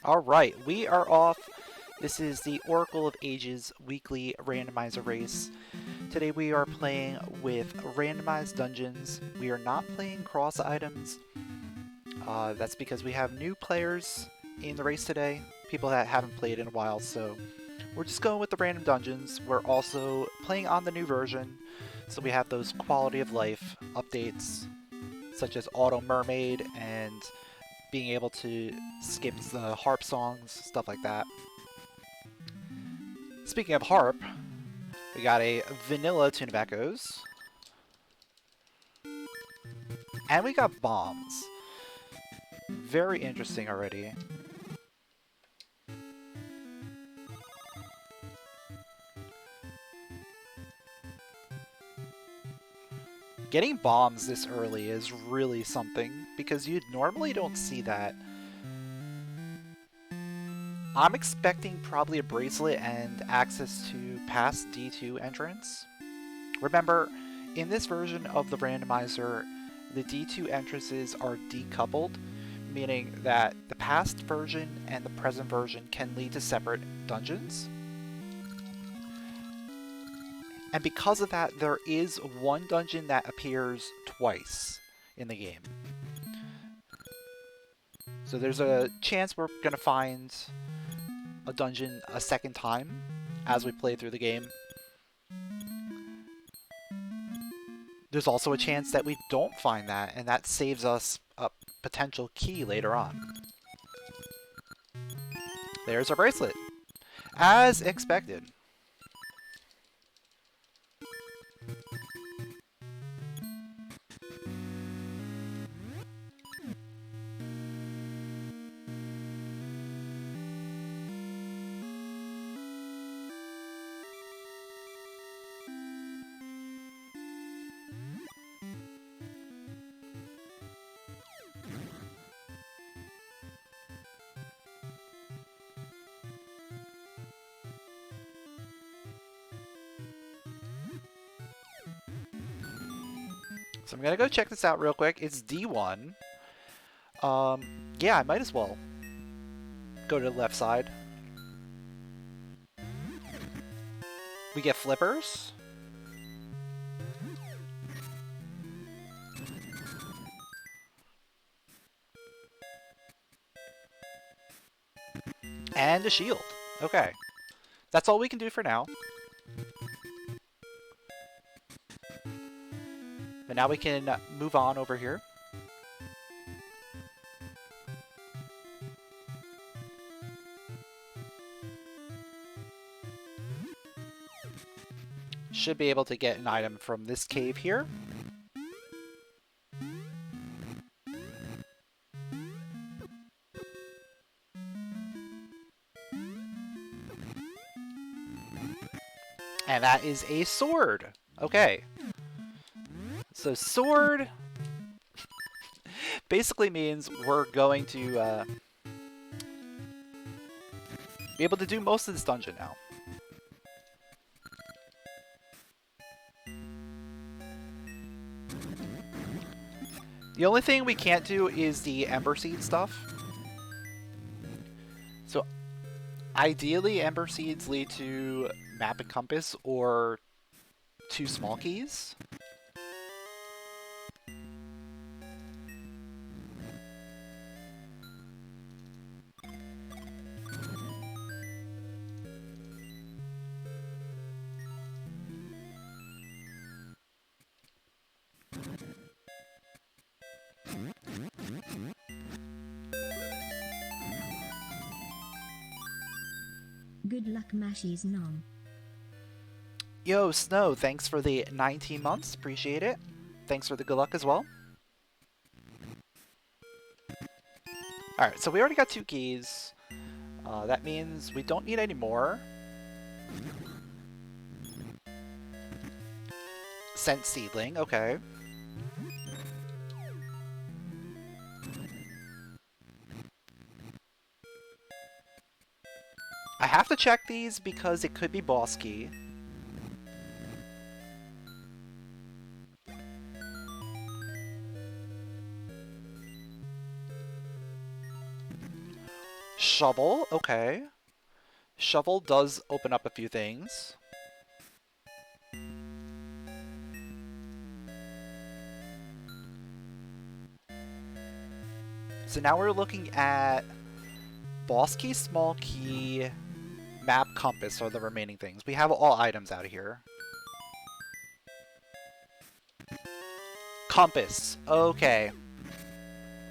Alright, we are off. This is the Oracle of Ages weekly randomizer race. Today we are playing with randomized dungeons. We are not playing cross items. That's because we have new players in the race today, people that haven't played in a while, so we're just going with the random dungeons. We're also playing on the new version, so we have those quality of life updates, such as Auto Mermaid and being able to skip the harp songs, stuff like that. Speaking of harp, we got a vanilla tune of echoes. And we got bombs. Very interesting already. Getting bombs this early is really something, because you normally don't see that. I'm expecting probably a bracelet and access to past D2 entrance. Remember, in this version of the randomizer, the D2 entrances are decoupled, meaning that the past version and the present version can lead to separate dungeons. And because of that, there is one dungeon that appears twice in the game. So there's a chance we're going to find a dungeon a second time as we play through the game. There's also a chance that we don't find that, and that saves us a potential key later on. There's our bracelet, as expected. So I'm gonna go check this out real quick. It's D1. Yeah, I might as well go to the left side. We get flippers. And a shield. Okay. That's all we can do for now. But now we can move on over here. Should be able to get an item from this cave here. And that is a sword. Okay. So sword basically means we're going to be able to do most of this dungeon now. The only thing we can't do is the Ember Seed stuff. So ideally Ember Seeds lead to map and compass or 2 small keys. Good luck, Mashies Nom. Yo, Snow, thanks for the 19 months. Appreciate it. Thanks for the good luck as well. Alright, so we already got 2 keys. That means we don't need any more. Scent Seedling, okay. I have to check these because it could be boss key. shovel, okay. Shovel does open up a few things. So now we're looking at boss key, small key, map, compass are the remaining things. We have all items out of here. Compass, okay.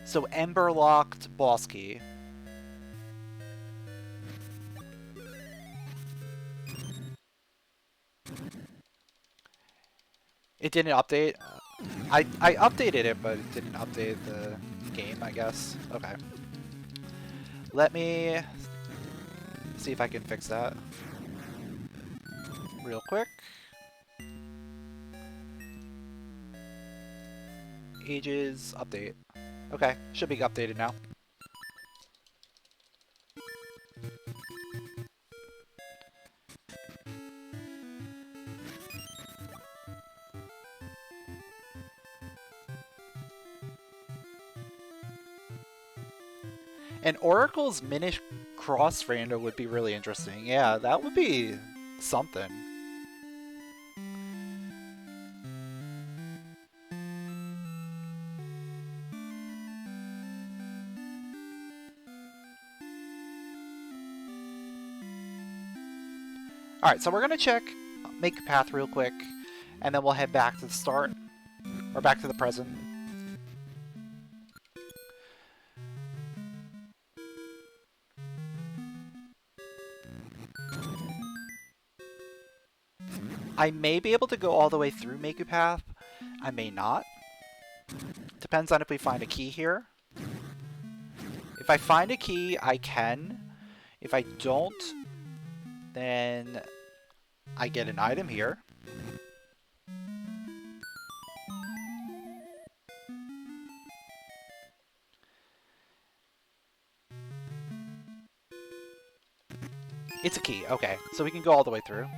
So ember locked boss key. It didn't update. I updated it, but it didn't update the game, I guess. Okay. Let me see if I can fix that real quick. Ages, update. Okay, should be updated now. And Oracle's Minish Cross Rando would be really interesting. Yeah, that would be something. Alright, so we're going to check make a path real quick, and then we'll head back to the start, or back to the present. I may be able to go all the way through Maku Path. I may not. Depends on if we find a key here. If I find a key, I can. If I don't, then I get an item here. It's a key, okay. So we can go all the way through.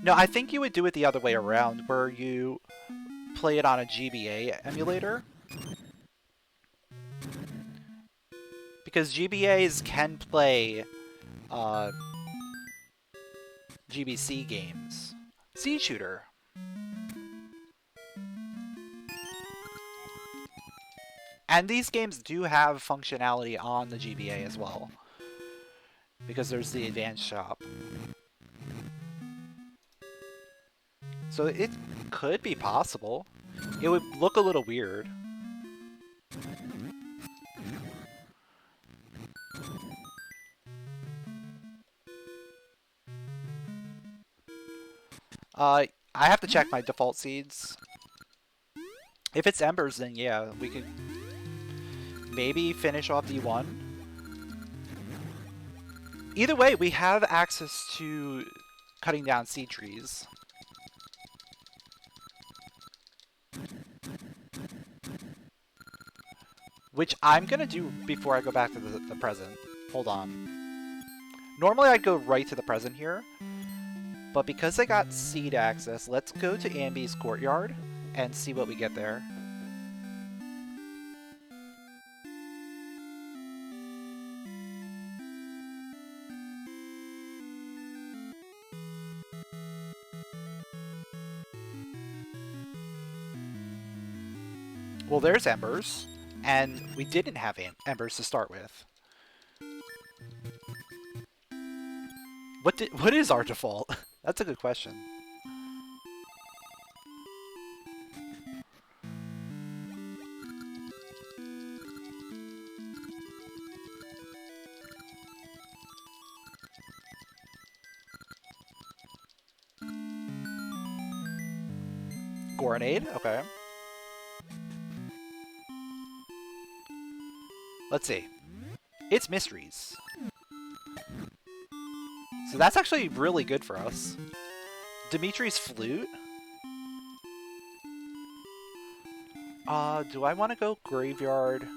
No, I think you would do it the other way around, where you play it on a GBA emulator. Because GBAs can play GBC games. Seed Shooter. And these games do have functionality on the GBA as well. Because there's the advanced shop. So it could be possible. It would look a little weird. I have to check my default seeds. If it's embers, then yeah, we could maybe finish off D1. Either way, we have access to cutting down seed trees. Which I'm gonna do before I go back to the present. Hold on. Normally I'd go right to the present here. But because I got seed access, let's go to Ambi's courtyard and see what we get there. Well, there's embers, and we didn't have embers to start with. What is our default? That's a good question. Gorenade, okay. Let's see. It's mysteries. So that's actually really good for us. Dimitri's flute. Do I want to go graveyard?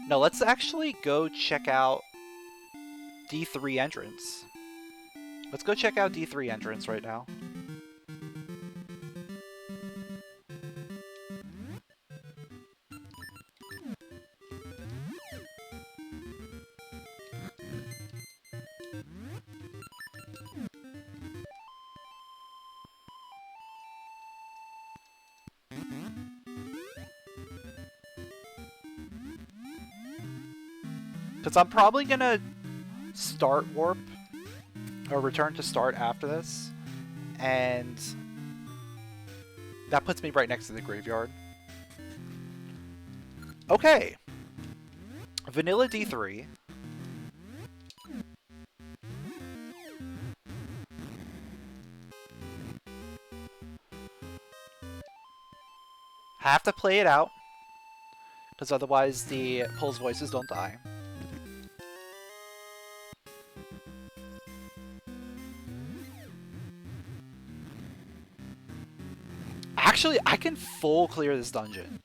No, let's actually go check out D3 entrance. Let's go check out D3 entrance right now. Because I'm probably gonna start warp, or return to start after this, and that puts me right next to the graveyard. Okay. Vanilla D3. Have to play it out, because otherwise the Pulse voices don't die. Actually, I can full clear this dungeon.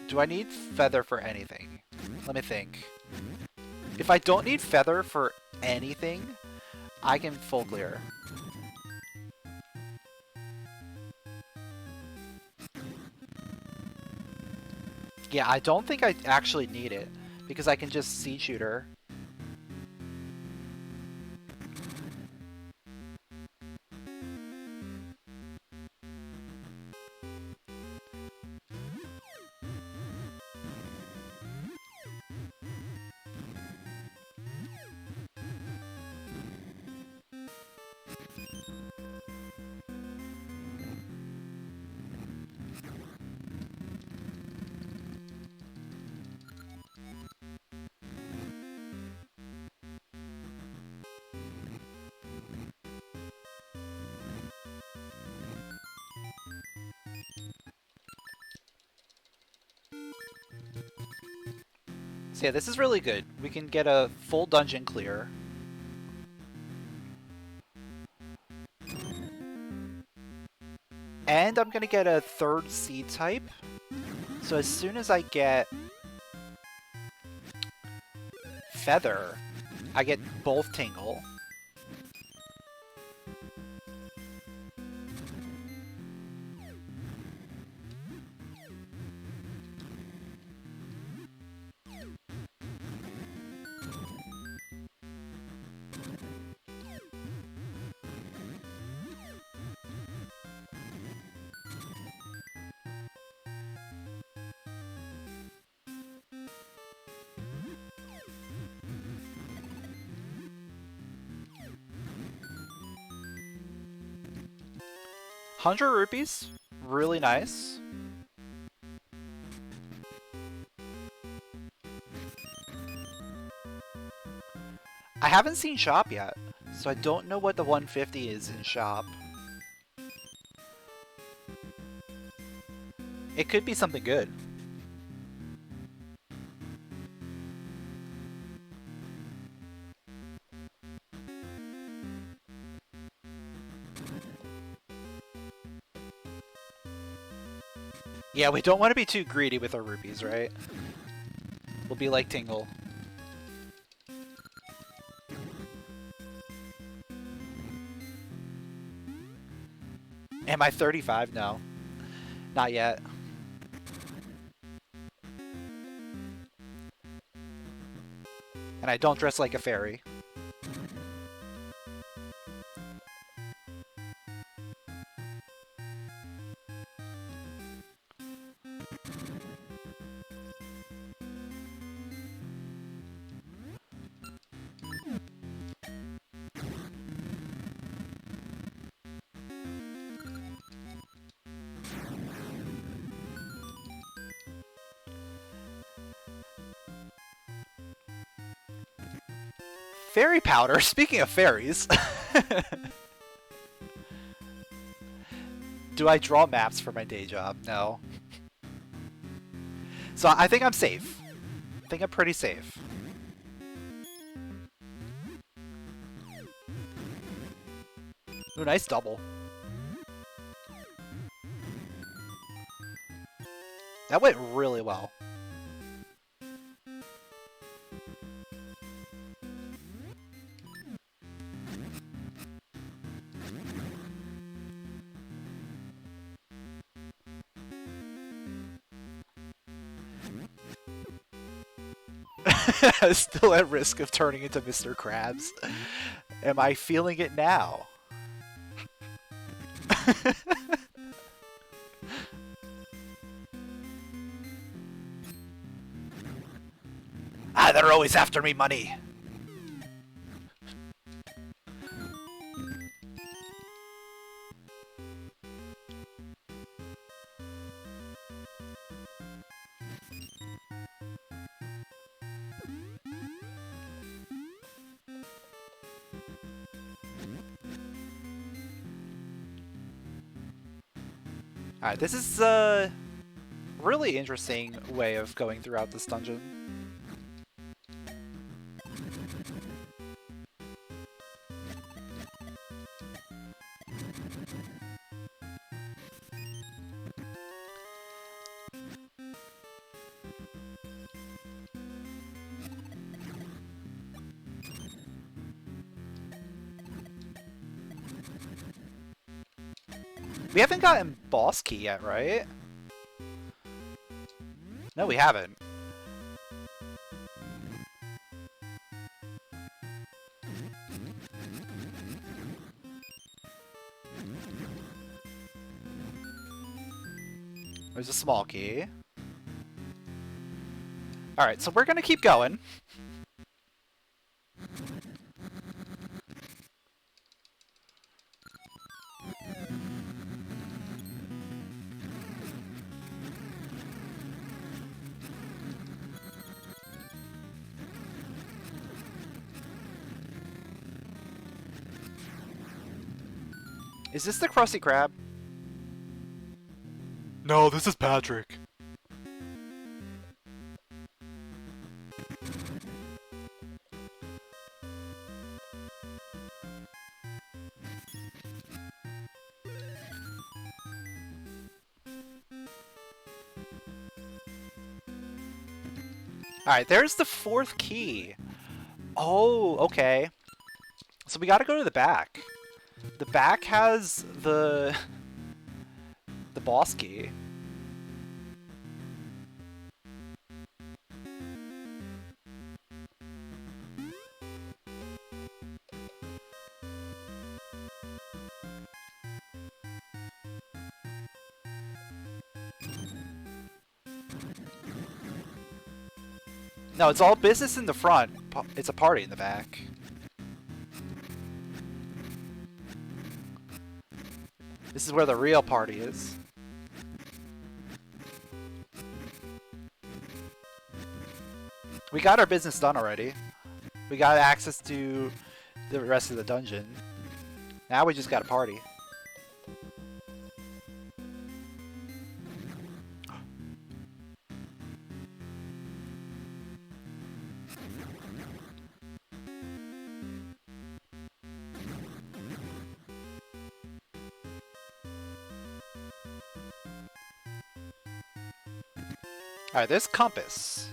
Do I need Feather for anything? Let me think. If I don't need Feather for anything, I can full clear. Yeah, I don't think I actually need it, because I can just Seed Shooter. So yeah, this is really good. We can get a full dungeon clear. And I'm gonna get a third seed type. So as soon as I get Feather, I get both Tingle. ₹100, really nice. I haven't seen shop yet, so I don't know what the 150 is in shop. It could be something good. Yeah, we don't want to be too greedy with our rupees, right? We'll be like Tingle. Am I 35? No. Not yet. And I don't dress like a fairy. Fairy powder? Speaking of fairies. Do I draw maps for my day job? No. So I think I'm safe. I think I'm pretty safe. Ooh, nice double. That went really well. Still at risk of turning into Mr. Krabs. Am I feeling it now? Ah, they're always after me money. Alright, this is a really interesting way of going throughout this dungeon. We haven't gotten boss key yet, right? No, we haven't. There's a small key. Alright, so we're gonna keep going. Is this the Krusty Krab? No, this is Patrick. Alright, there's the 4th key. Oh, okay. So we gotta go to the back. The back has the boss key. No, it's all business in the front. It's a party in the back. This is where the real party is. We got our business done already. We got access to the rest of the dungeon. Now we just got a party. Alright, there's compass.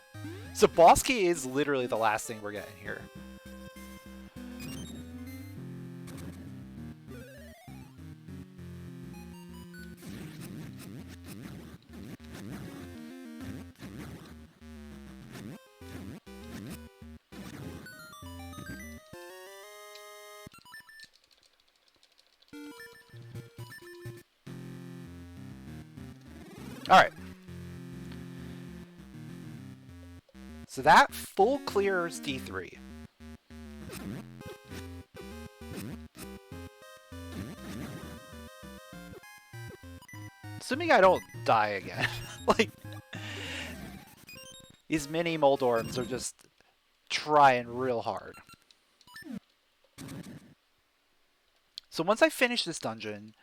So boss key is literally the last thing we're getting here. Alright. So that full clears D3. Assuming I don't die again. Like, these mini Moldorms are just trying real hard. So once I finish this dungeon,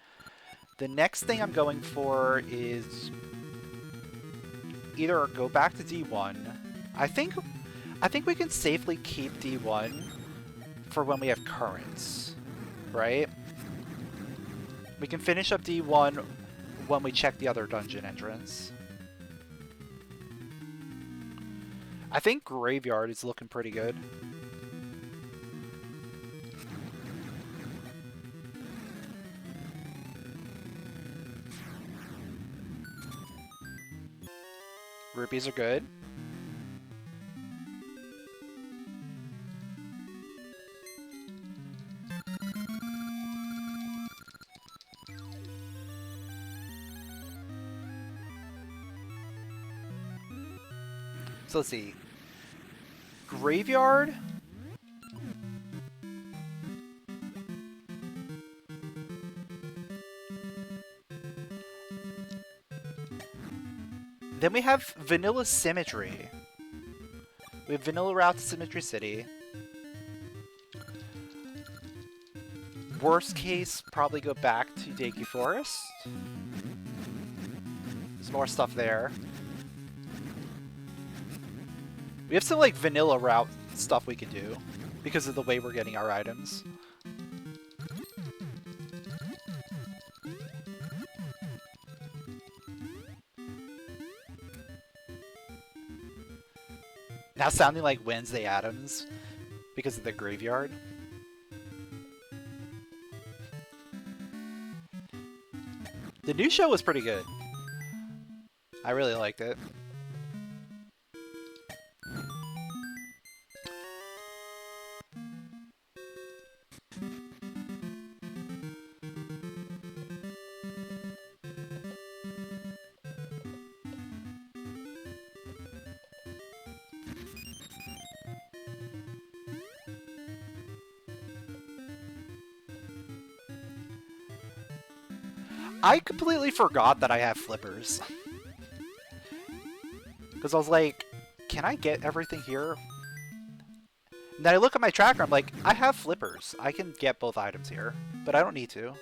the next thing I'm going for is either go back to D1. I think we can safely keep D1 for when we have currents, right? We can finish up D1 when we check the other dungeon entrance. I think Graveyard is looking pretty good. Rupees are good. So let's see. graveyard? Then we have Vanilla Symmetry. We have Vanilla Route to Symmetry City. Worst case, probably go back to Dake Forest. There's more stuff there. We have some like vanilla route stuff we could do because of the way we're getting our items. Now sounding like Wednesday Addams because of the graveyard. The new show was pretty good. I really liked it. I completely forgot that I have flippers. Because I was like, can I get everything here? And then I look at my tracker, I'm like, I have flippers. I can get both items here, but I don't need to.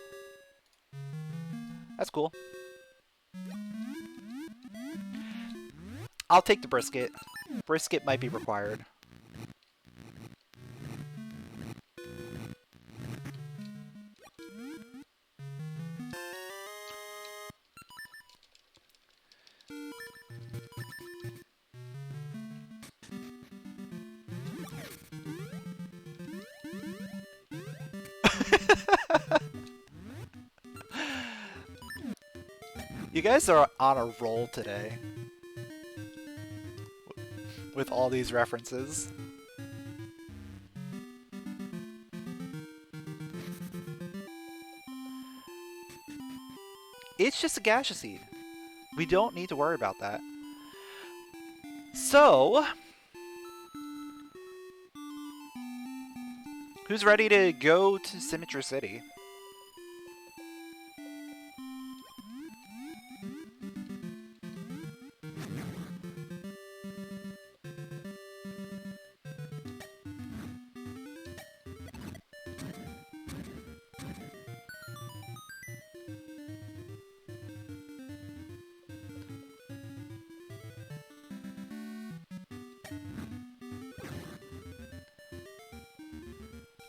That's cool. I'll take the brisket. Brisket might be required. You guys are on a roll today. With all these references. It's just a gaseous seed. We don't need to worry about that. So... who's ready to go to Symmetry City?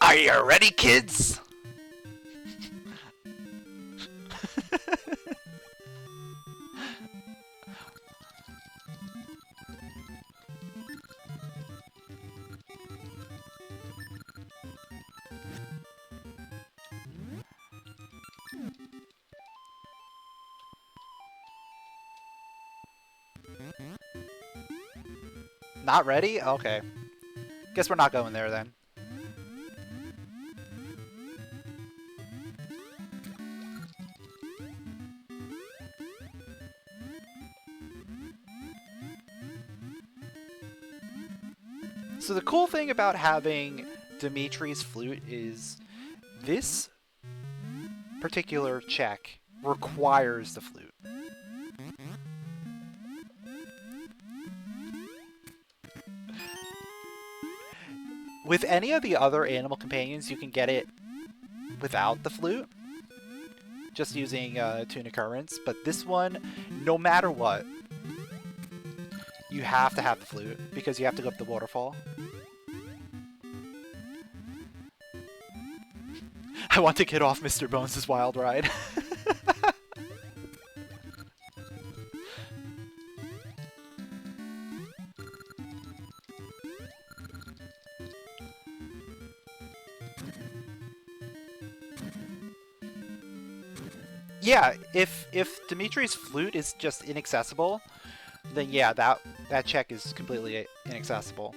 Are you ready, kids? Not ready? Okay. Guess we're not going there then. So the cool thing about having Dimitri's flute is this particular check requires the flute. With any of the other animal companions, you can get it without the flute, just using Tune Occurrence, but this one, no matter what, you have to have the flute, because you have to go up the waterfall. I want to get off Mr. Bones' wild ride. Yeah, if Dimitri's flute is just inaccessible, then yeah, that check is completely inaccessible.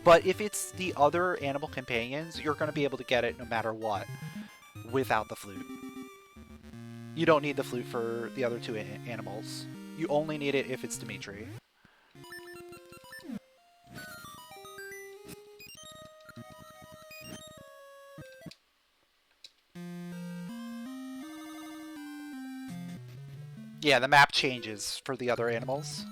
But if it's the other animal companions, you're going to be able to get it no matter what, without the flute. You don't need the flute for the other two animals. You only need it if it's Dimitri. Yeah, the map changes for the other animals.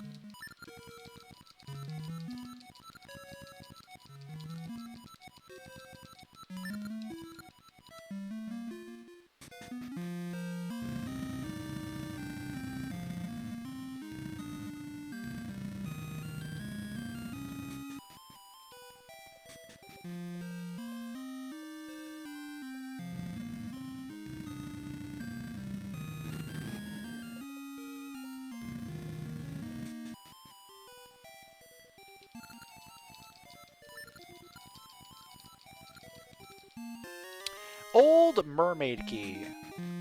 Old Mermaid Key.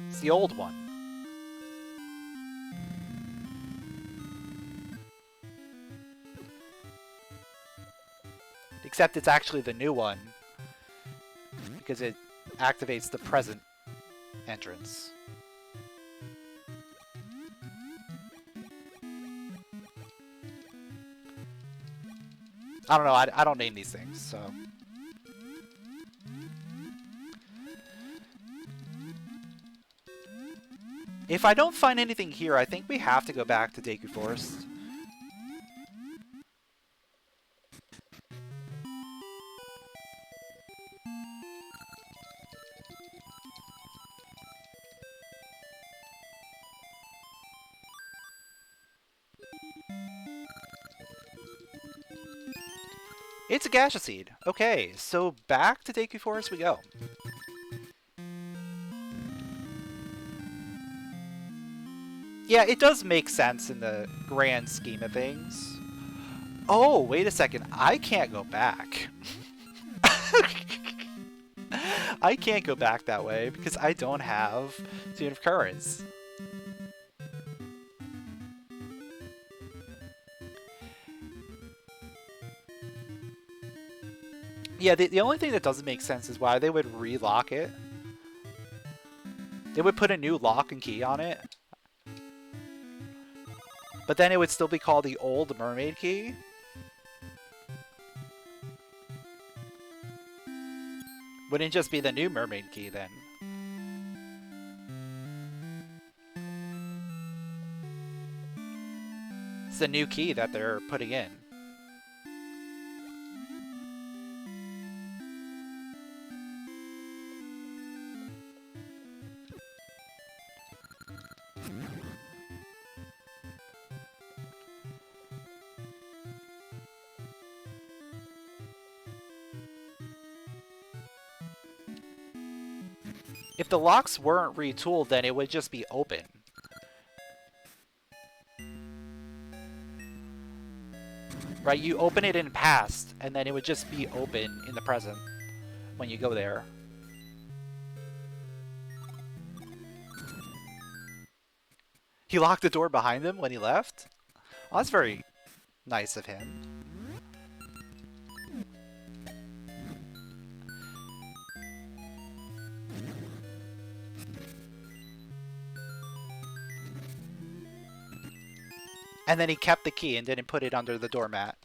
It's the old one. Except it's actually the new one. Because it activates the present entrance. I don't know, I don't name these things, so... If I don't find anything here, I think we have to go back to Deku Forest. It's a gaseous seed. Okay, so back to Deku Forest we go. Yeah, it does make sense in the grand scheme of things. Oh, wait a second. I can't go back. I can't go back that way because I don't have Tune of Currents. Yeah, the only thing that doesn't make sense is why they would relock it. They would put a new lock and key on it. But then it would still be called the old Mermaid Key. Wouldn't it just be the new Mermaid Key then? It's the new key that they're putting in. If the locks weren't retooled, then it would just be open. Right, you open it in past, and then it would just be open in the present when you go there. He locked the door behind him when he left? Oh, that's very nice of him. And then he kept the key and didn't put it under the doormat.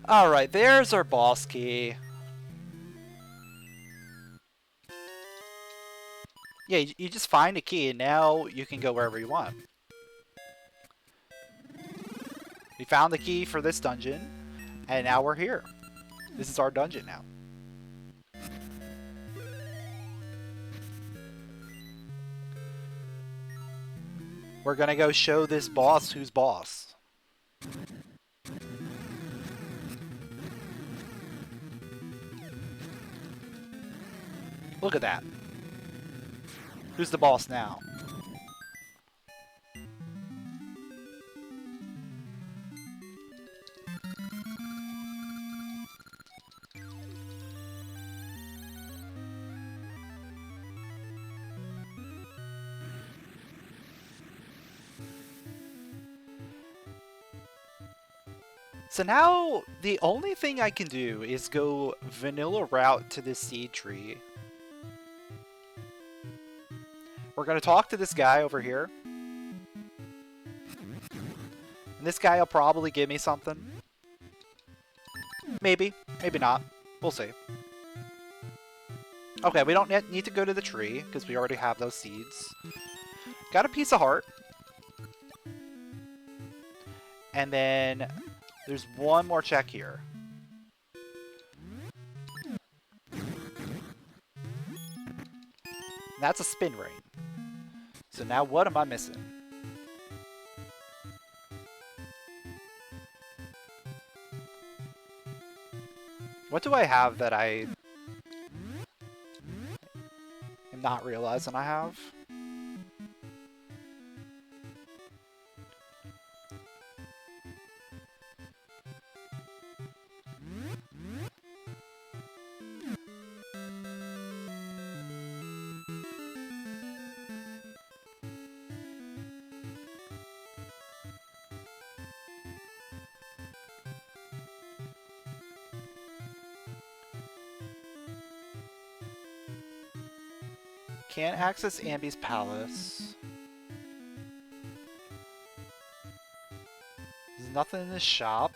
Alright, there's our boss key. Yeah, you just find a key and now you can go wherever you want. We found the key for this dungeon, and now we're here. This is our dungeon now. We're gonna go show this boss who's boss. Look at that. Who's the boss now? So now the only thing I can do is go vanilla route to this seed tree. We're gonna talk to this guy over here. And this guy will probably give me something. Maybe, maybe not. We'll see. Okay, we don't need to go to the tree, because we already have those seeds. Got a piece of heart. And then there's one more check here. And that's a spin ring. So now what am I missing? What do I have that I am not realizing I have? Can't access Ambi's palace. There's nothing in the shop.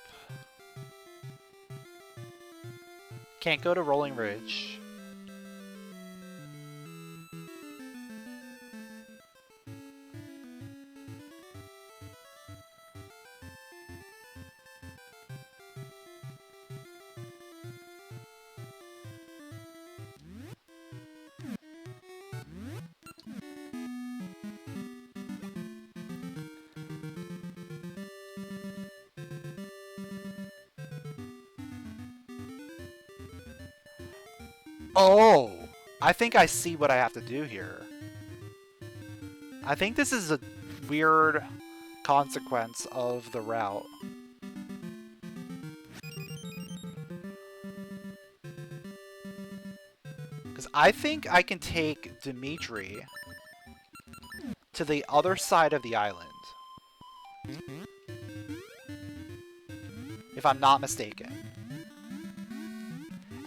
Can't go to Rolling Ridge. Oh! I think I see what I have to do here. I think this is a weird consequence of the route. Because I think I can take Dimitri to the other side of the island. If I'm not mistaken.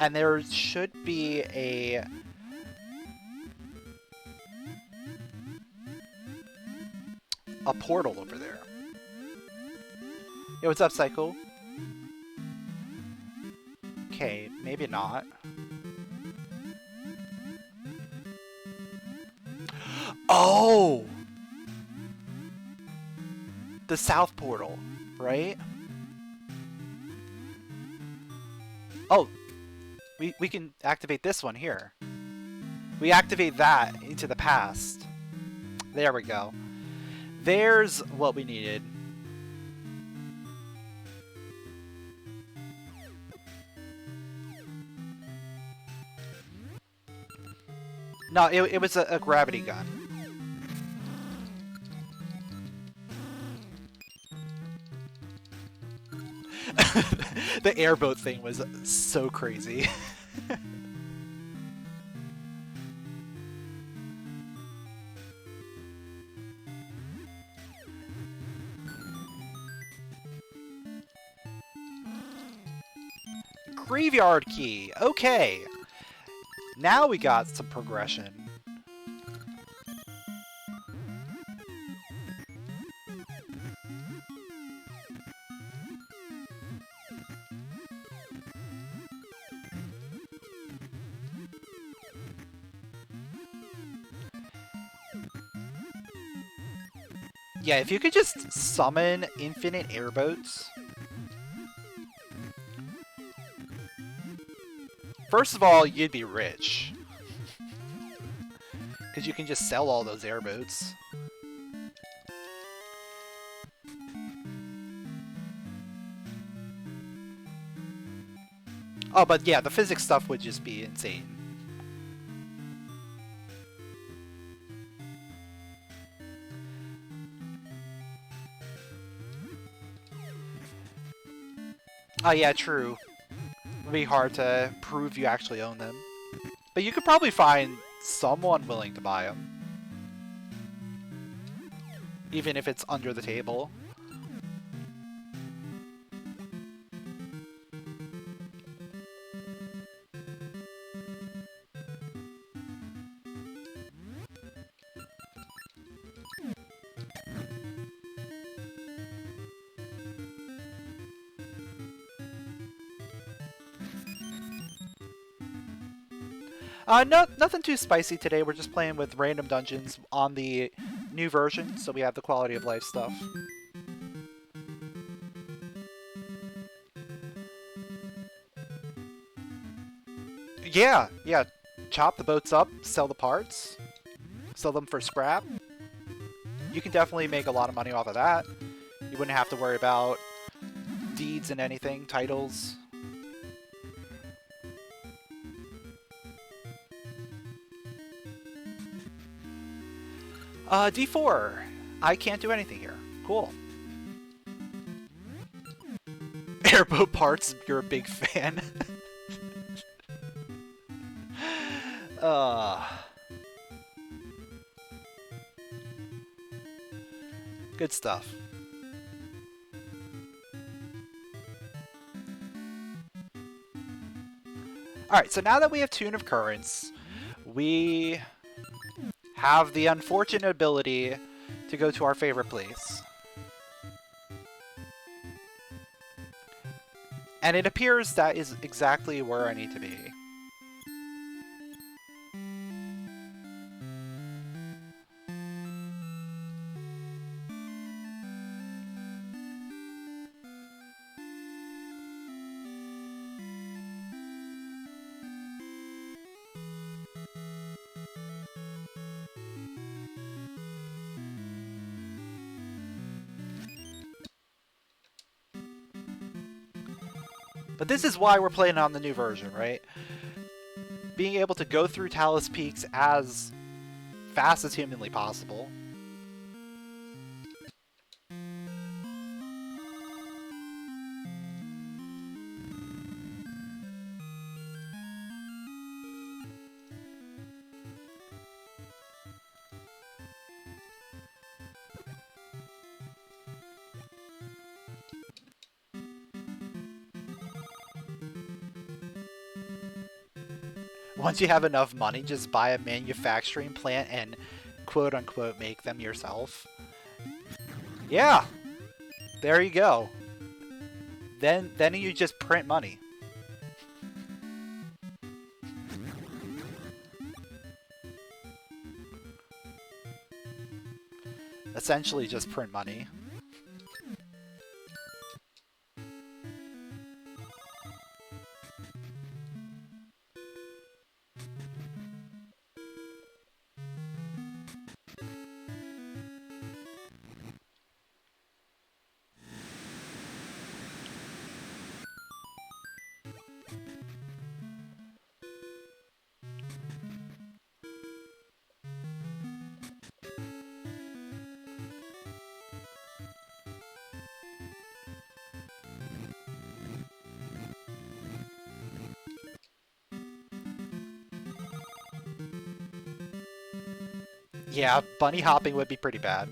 And there should be a portal over there. Yo, what's up, Psycho? Okay, maybe not. Oh! The south portal, right? Oh! We can activate this one here. We activate that into the past. There we go. There's what we needed. No, it was a gravity gun. The airboat thing was so crazy. Graveyard key. Okay. Now we got some progression. Yeah, if you could just summon infinite airboats. First of all, you'd be rich. Because you can just sell all those airboats. Oh, but yeah, the physics stuff would just be insane. Oh yeah, true. It'd be hard to prove you actually own them. But you could probably find someone willing to buy them. Even if it's under the table. No, nothing too spicy today. We're just playing with random dungeons on the new version, so we have the quality of life stuff. Yeah. Chop the boats up, sell the parts, sell them for scrap. You can definitely make a lot of money off of that. You wouldn't have to worry about deeds and anything, titles. D4. I can't do anything here. Cool. Airboat parts, you're a big fan. Good stuff. Alright, so now that we have Tune of Currents, we have the unfortunate ability to go to our favorite place. And it appears that is exactly where I need to be. But this is why we're playing on the new version, right? Being able to go through Talus Peaks as fast as humanly possible. Once you have enough money, just buy a manufacturing plant and quote-unquote make them yourself. Yeah! There you go. Then you just print money. Essentially just print money. Yeah, bunny hopping would be pretty bad.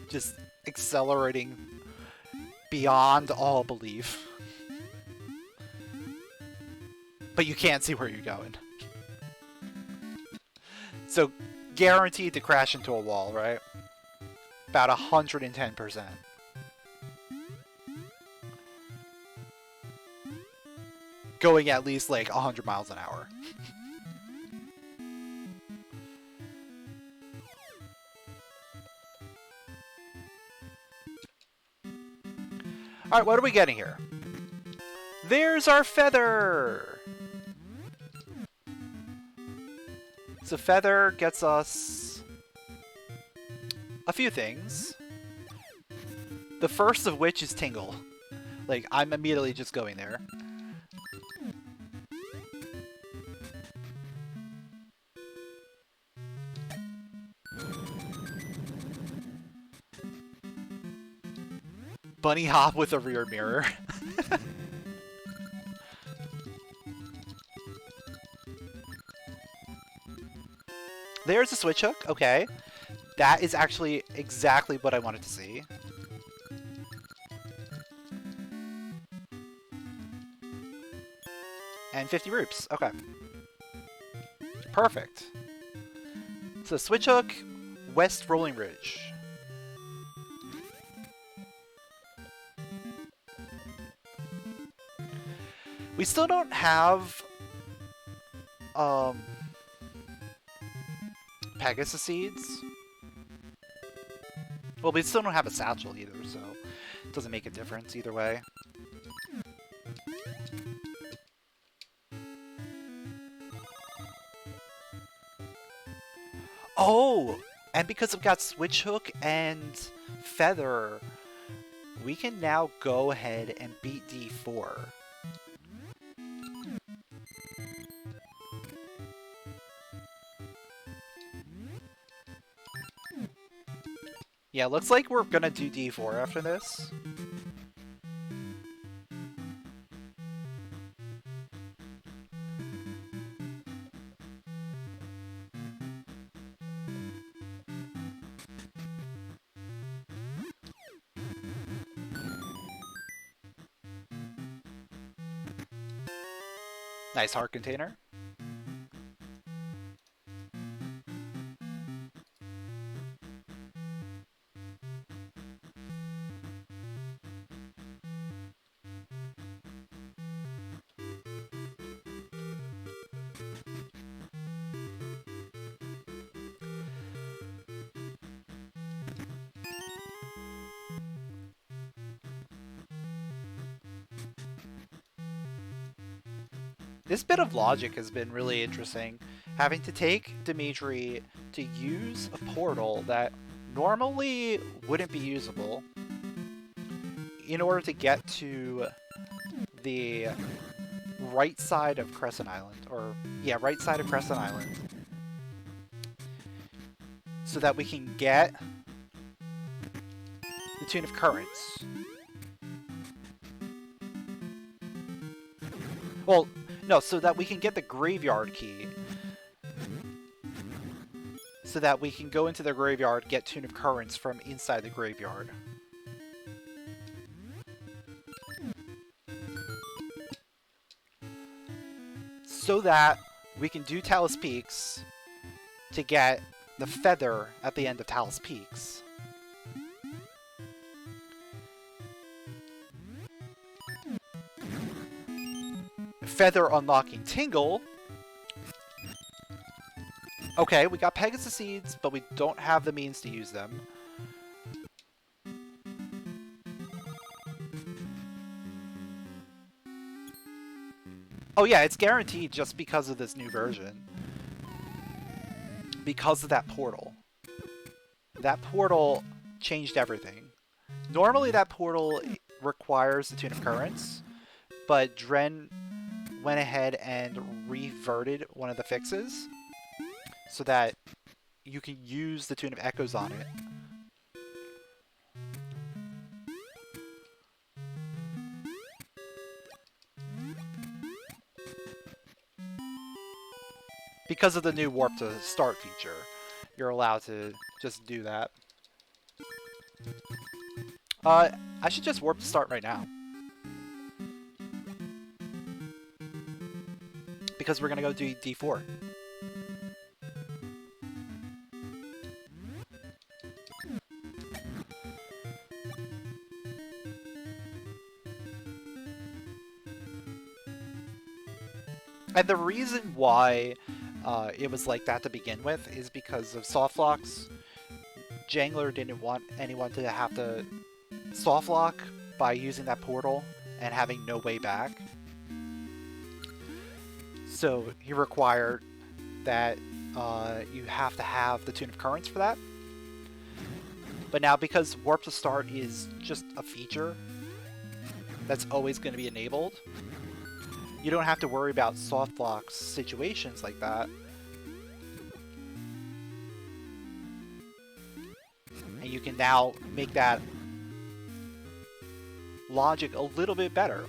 Just accelerating beyond all belief. But you can't see where you're going. So, guaranteed to crash into a wall, right? About 110%. Going at least like 100 miles an hour. Alright, what are we getting here? There's our feather! So feather gets us a few things. The first of which is tingle. Like, I'm immediately just going there. Bunny hop with a rear mirror. There's a switch hook, okay. That is actually exactly what I wanted to see. And 50 roops, okay. Perfect. So switch hook, West Rolling Ridge. We still don't have um, Pegasus seeds. Well, we still don't have a satchel either, so it doesn't make a difference either way. Oh! And because we've got Switch Hook and Feather, we can now go ahead and beat D4. Yeah, looks like we're gonna do D4 after this. Nice heart container. This bit of logic has been really interesting. Having to take Dimitri to use a portal that normally wouldn't be usable in order to get to the right side of Crescent Island. Or, yeah, right side of Crescent Island. So that we can get the Tune of Currents. Well, no, so that we can get the graveyard key. So that we can go into the graveyard, get Tune of Currents from inside the graveyard. So that we can do Talus Peaks to get the feather at the end of Talus Peaks. Feather unlocking Tingle. Okay, we got Pegasus seeds, but we don't have the means to use them. Oh yeah, it's guaranteed just because of this new version. Because of that portal. That portal changed everything. Normally that portal requires the Tune of Currents, but Dren went ahead and reverted one of the fixes so that you can use the Tune of Echoes on it. Because of the new warp to start feature, you're allowed to just do that. I should just warp to start right now. Because we're gonna go do D4. And the reason why it was like that to begin with is because of softlocks. Jangler didn't want anyone to have to softlock by using that portal and having no way back. So he required that you have to have the Tune of Currents for that. But now because Warp to Start is just a feature that's always going to be enabled, you don't have to worry about softlocks situations like that. And you can now make that logic a little bit better.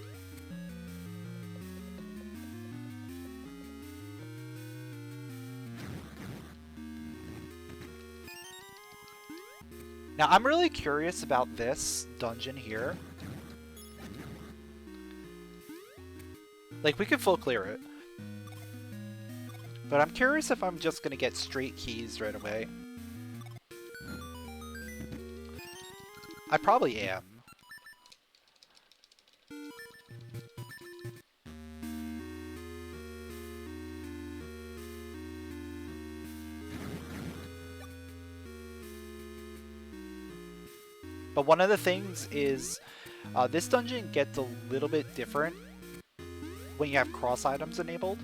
Now, I'm really curious about this dungeon here. Like, we could full clear it. But I'm curious if I'm just gonna get straight keys right away. I probably am. But one of the things is this dungeon gets a little bit different when you have cross items enabled.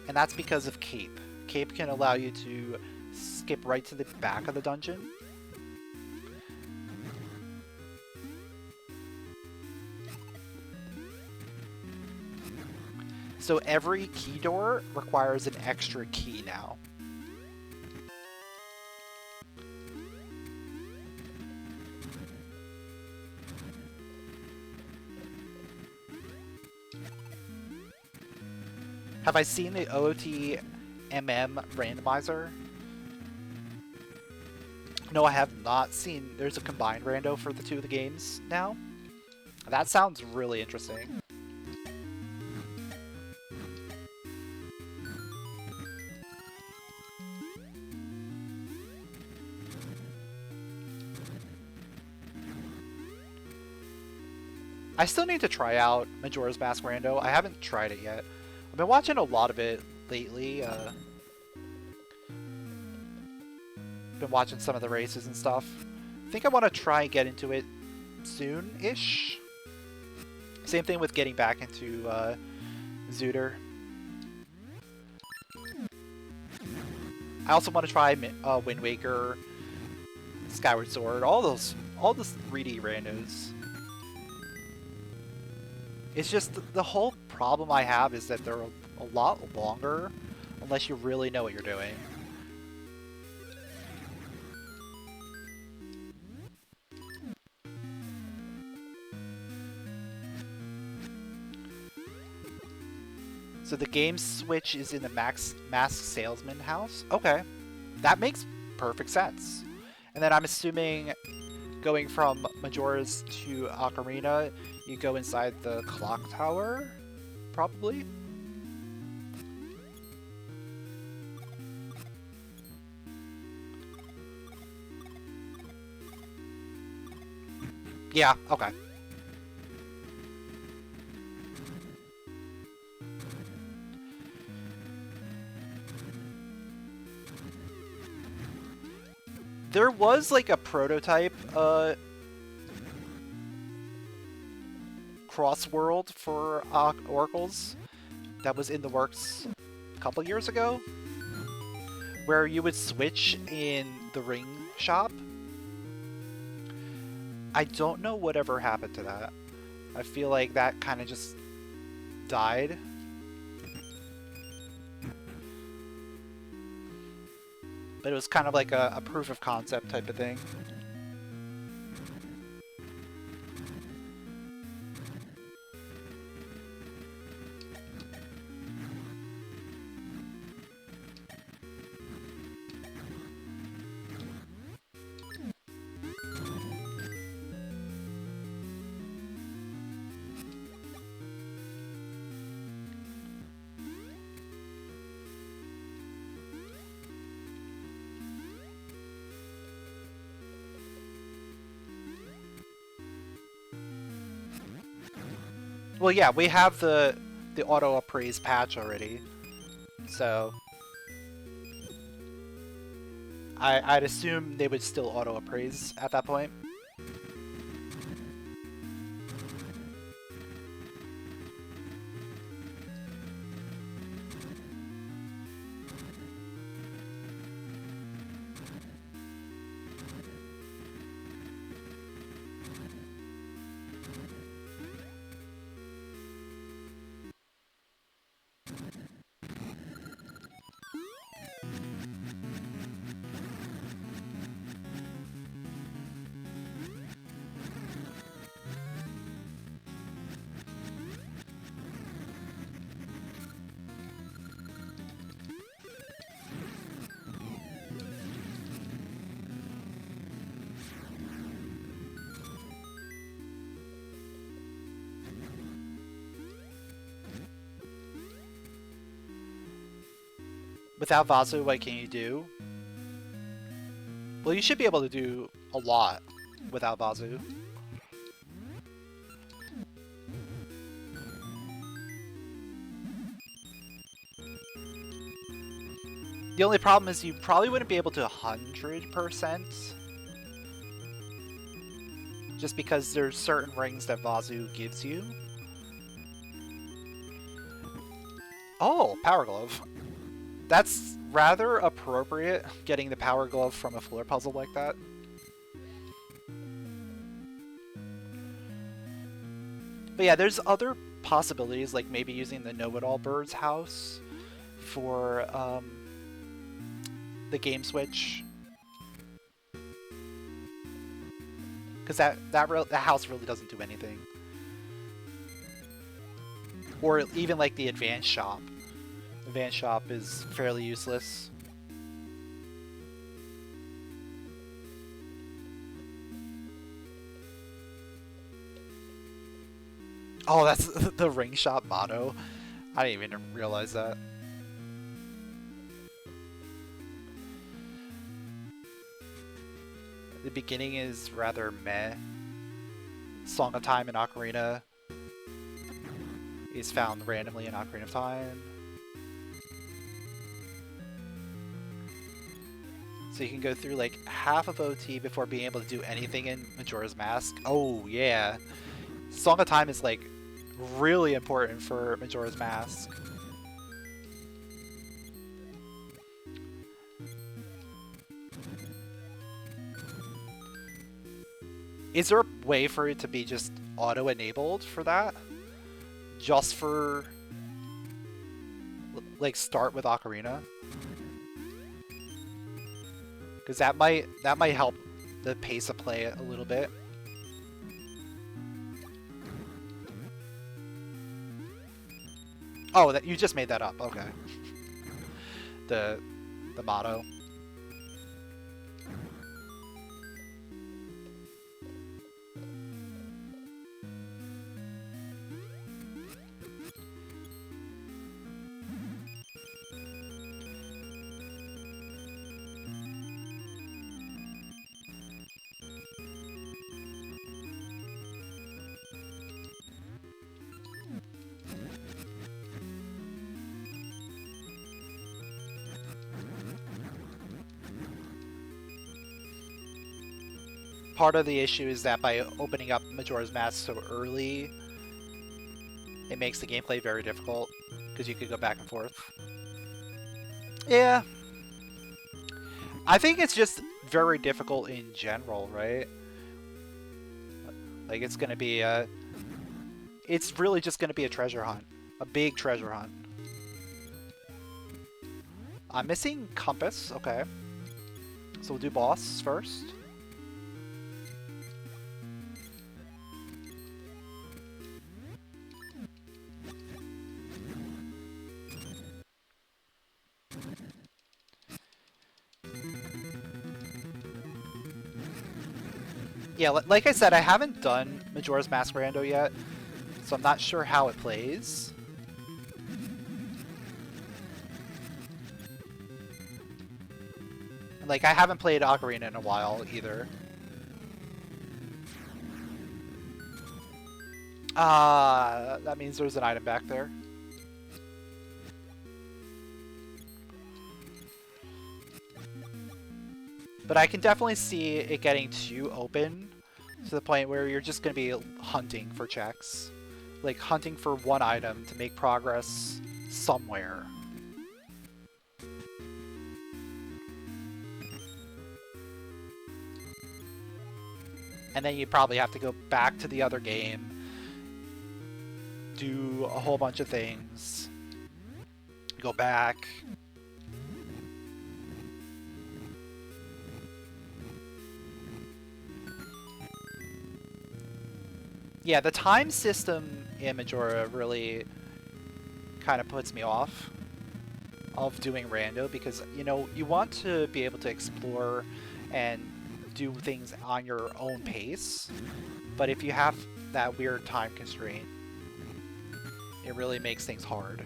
And that's because of Cape. Cape can allow you to skip right to the back of the dungeon. So every key door requires an extra key now. Have I seen the OOT randomizer? No, I have not seen. There's a combined rando for the two of the games now. That sounds really interesting. I still need to try out Majora's Mask Rando. I haven't tried it yet. I've been watching a lot of it lately. Been watching some of the races and stuff. I think I want to try and get into it soon-ish. Same thing with getting back into Zooter. I also want to try Wind Waker, Skyward Sword, all the 3D randos. It's just the whole problem I have is that they're a lot longer unless you really know what you're doing. So the game switch is in the Mask Salesman house? Okay. That makes perfect sense. And then I'm assuming going from Majora's to Ocarina, you go inside the clock tower, probably? Yeah, okay. There was like a prototype cross-world for oracles that was in the works a couple years ago, where you would switch in the ring shop. I don't know whatever happened to that. I feel like that kind of just died. But it was kind of like a proof of concept type of thing. Well, yeah, we have the auto appraise patch already, so I'd assume they would still auto appraise at that point. Without Vasu, what can you do? Well, you should be able to do a lot without Vasu. The only problem is you probably wouldn't be able to 100% just because there's certain rings that Vazu gives you. Oh, Power Glove. That's rather appropriate, getting the Power Glove from a floor puzzle like that. But yeah, there's other possibilities, like maybe using the Know-It-All Bird's house for the game switch. Because that house really doesn't do anything. Or even like the advanced shop. The advanced shop is fairly useless. Oh, that's the ring shop motto. I didn't even realize that. The beginning is rather meh. Song of Time and Ocarina is found randomly in Ocarina of Time. So you can go through like half of OT before being able to do anything in Majora's Mask. Oh yeah. Song of Time is like really important for Majora's Mask. Is there a way for it to be just auto-enabled for that? Just for like start with Ocarina? Because that might help the pace of play a little bit. Oh, that you just made that up. Okay. The motto. Part of the issue is that by opening up Majora's Mask so early, it makes the gameplay very difficult, because you could go back and forth. Yeah. I think it's just very difficult in general, right? Like, it's gonna be a... It's really just gonna be a treasure hunt. A big treasure hunt. I'm missing Compass, okay. So we'll do boss first. Yeah, like I said, I haven't done Majora's Mask Rando yet, so I'm not sure how it plays. And, like, I haven't played Ocarina in a while, either. That means there's an item back there. But I can definitely see it getting too open to the point where you're just going to be hunting for checks. Like, hunting for one item to make progress somewhere. And then you probably have to go back to the other game, do a whole bunch of things, go back. Yeah, the time system in Majora really kind of puts me off of doing rando, because, you know, you want to be able to explore and do things on your own pace, but if you have that weird time constraint, it really makes things hard.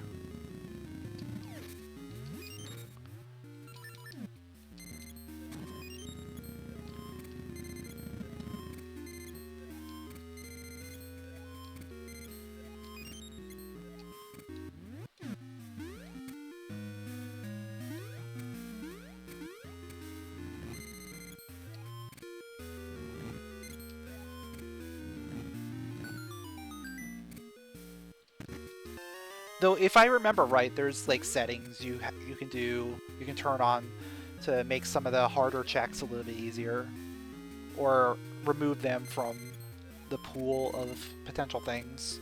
Though if I remember right, there's like settings you can turn on to make some of the harder checks a little bit easier, or remove them from the pool of potential things.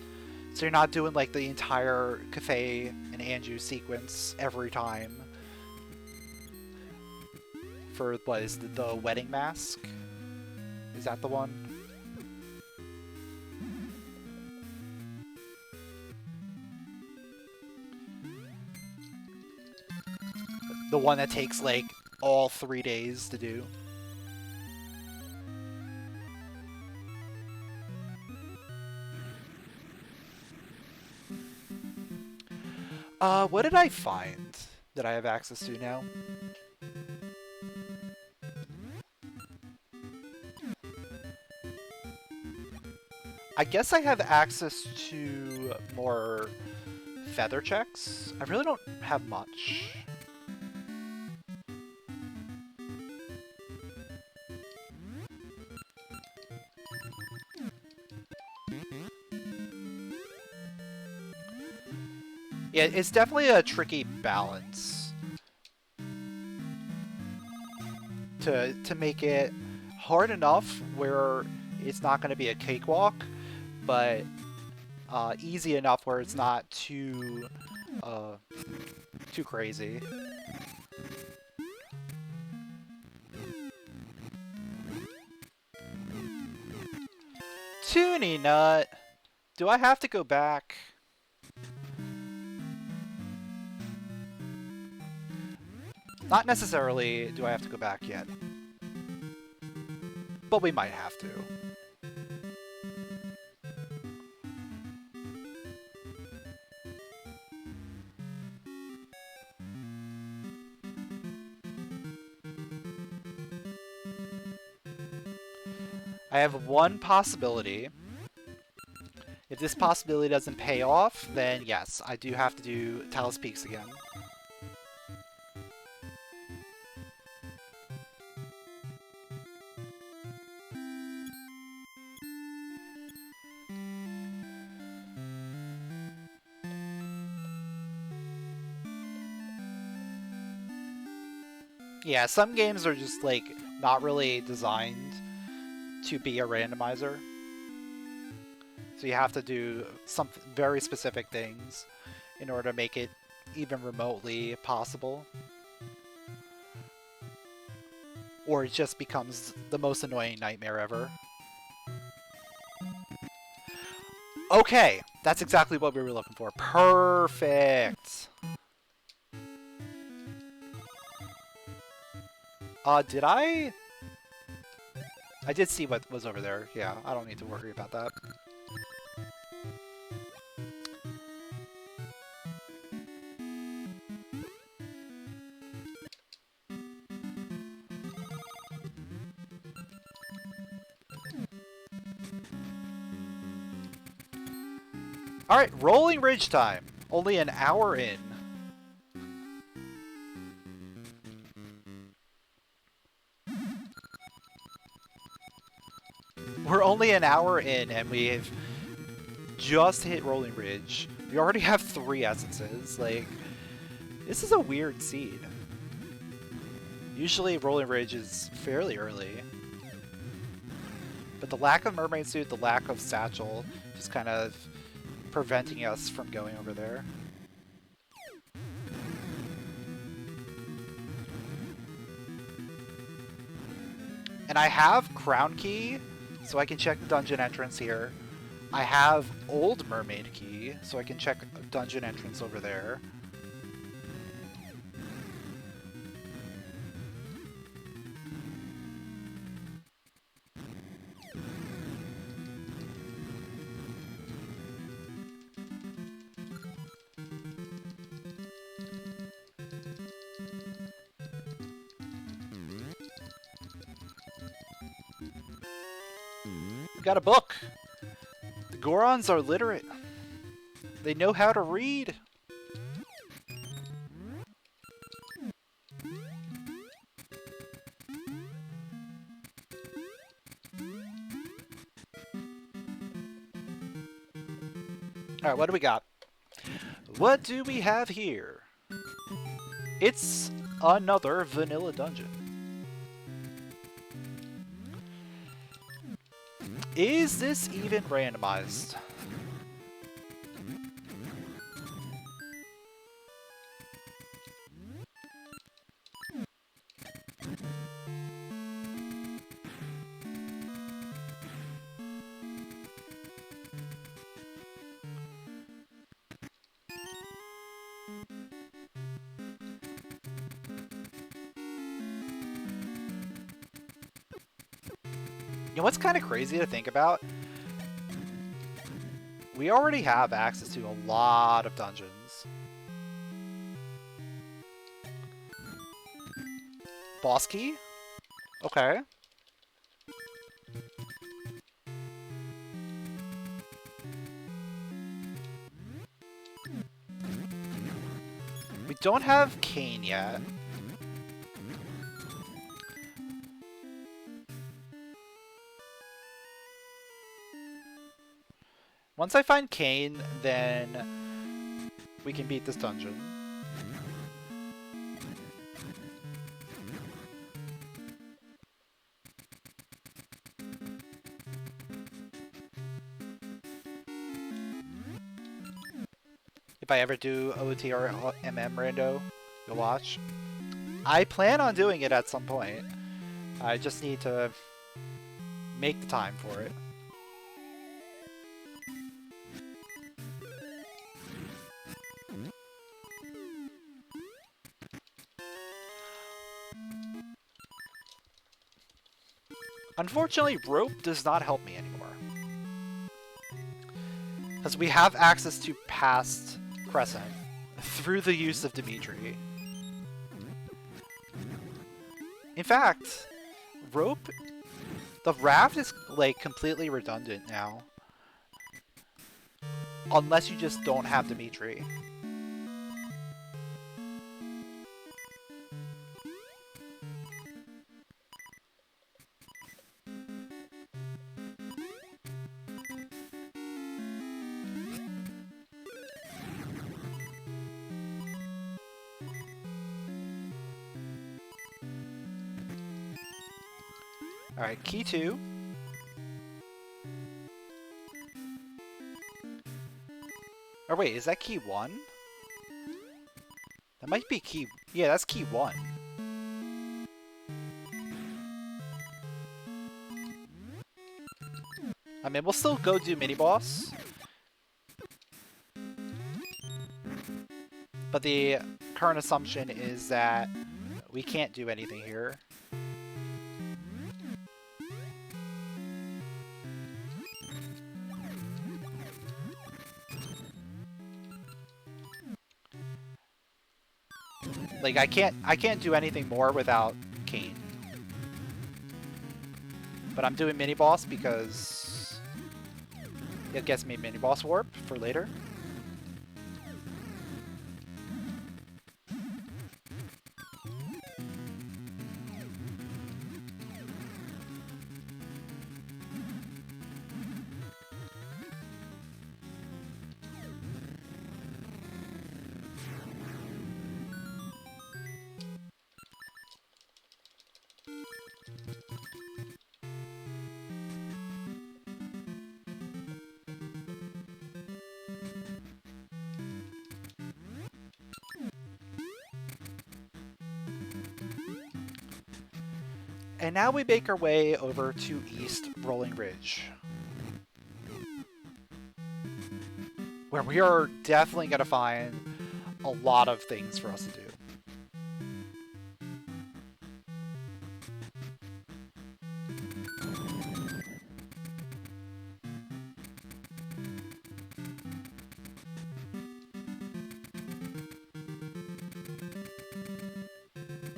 So you're not doing like the entire Cathay and Anju sequence every time. For what is the wedding mask? Is that the one? The one that takes like all 3 days to do. What did I find that I have access to now? I guess I have access to more feather checks. I really don't have much. Yeah, it's definitely a tricky balance to make it hard enough where it's not going to be a cakewalk, but easy enough where it's not too crazy. Toonie nut! Do I have to go back? Not necessarily do I have to go back yet. But we might have to. I have one possibility. If this possibility doesn't pay off, then yes, I do have to do Talus Peaks again. Yeah, some games are just like not really designed to be a randomizer. So you have to do some very specific things in order to make it even remotely possible. Or it just becomes the most annoying nightmare ever. Okay, that's exactly what we were looking for. Perfect! Did I? I did see what was over there. Yeah, I don't need to worry about that. Alright, Rolling Ridge time. Only an hour in. We're only an hour in and we've just hit Rolling Ridge. We already have 3 essences. Like, this is a weird seed. Usually Rolling Ridge is fairly early. But the lack of Mermaid Suit, the lack of Satchel, just kind of preventing us from going over there. And I have Crown Key, so I can check the dungeon entrance here. I have Old Mermaid Key, so I can check a dungeon entrance over there. We got a book! The Gorons are literate. They know how to read. Alright, what do we got? What do we have here? It's another vanilla dungeon. Is this even randomized? You know what's kind of crazy to think about? We already have access to a lot of dungeons. Boss key? Okay. We don't have Kane yet. Once I find Kane, then we can beat this dungeon. If I ever do OT or MM rando, you'll watch. I plan on doing it at some point. I just need to make the time for it. Unfortunately, rope does not help me anymore. Because we have access to past Crescent through the use of Dimitri. In fact, rope... The raft is, like, completely redundant now. Unless you just don't have Dimitri. Alright, key 2. Or wait, is that key 1? That might be key... Yeah, that's key 1. I mean, we'll still go do mini-boss. But the current assumption is that we can't do anything here. Like, I can't do anything more without Kane. But I'm doing mini-boss because it gets me mini-boss warp for later. And now we make our way over to East Rolling Ridge, where we are definitely going to find a lot of things for us to do.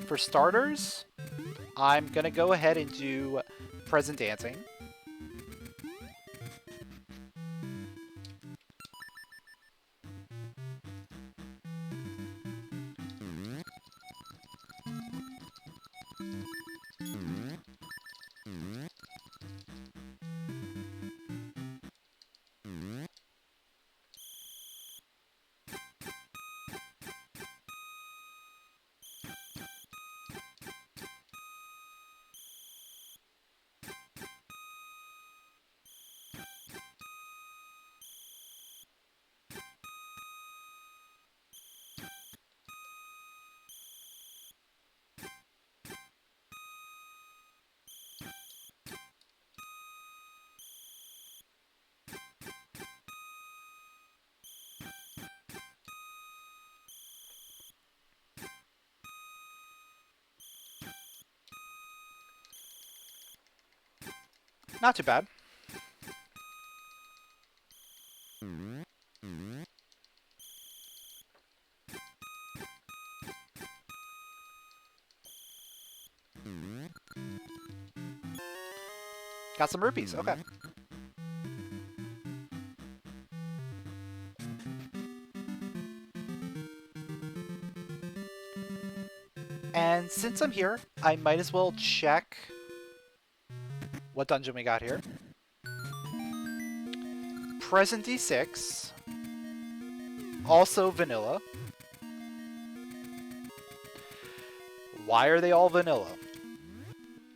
For starters, I'm gonna go ahead and do present dancing. Not too bad. Got some rupees, okay. And since I'm here, I might as well check what dungeon we got here. Present D6. Also vanilla. Why are they all vanilla?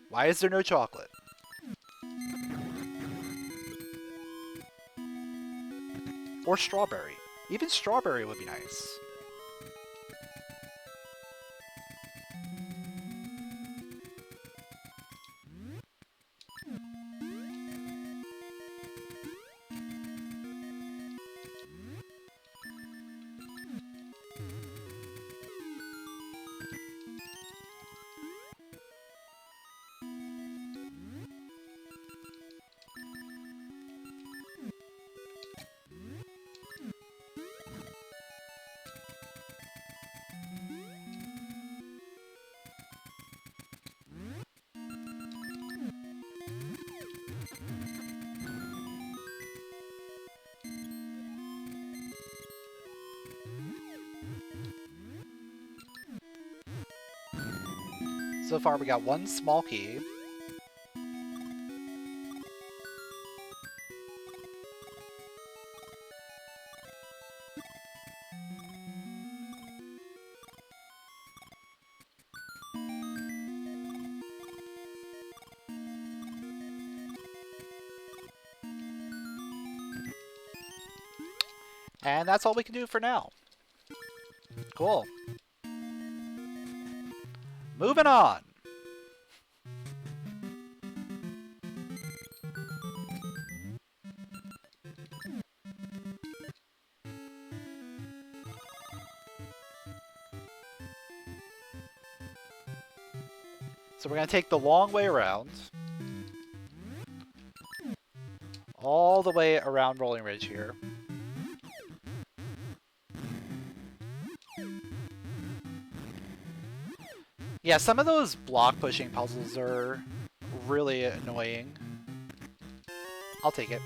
Why is there no chocolate? Or strawberry. Even strawberry would be nice. So far we got one small key. And that's all we can do for now. Cool. Moving on. So we're going to take the long way around. All the way around Rolling Ridge here. Yeah, some of those block pushing puzzles are really annoying. I'll take it.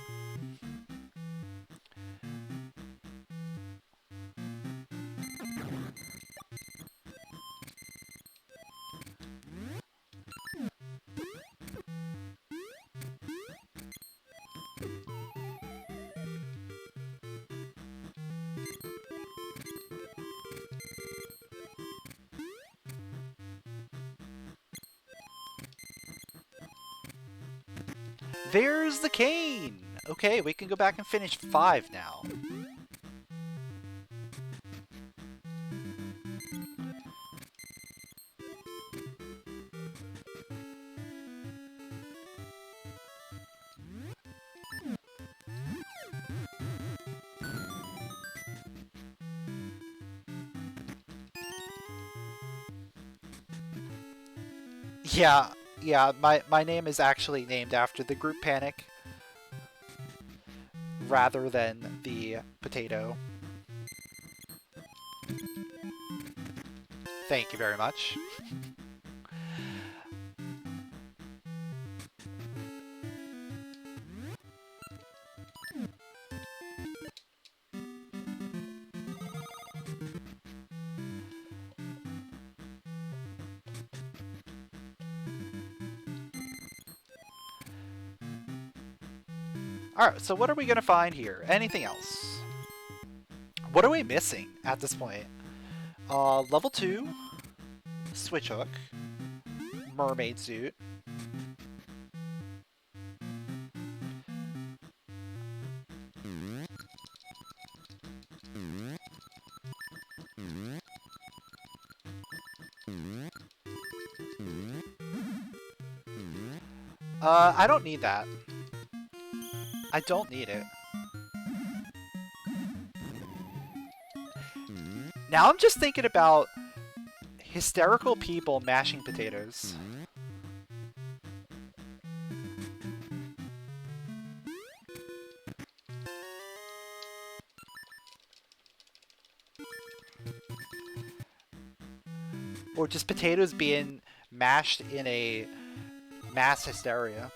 There's the cane! Okay, we can go back and finish 5 now. Yeah, my name is actually named after the group Panic rather than the potato. Thank you very much. Alright, so what are we going to find here? Anything else? What are we missing at this point? Level 2, Switch Hook, Mermaid Suit. I don't need that. I don't need it. Now I'm just thinking about hysterical people mashing potatoes. Or just potatoes being mashed in a mass hysteria.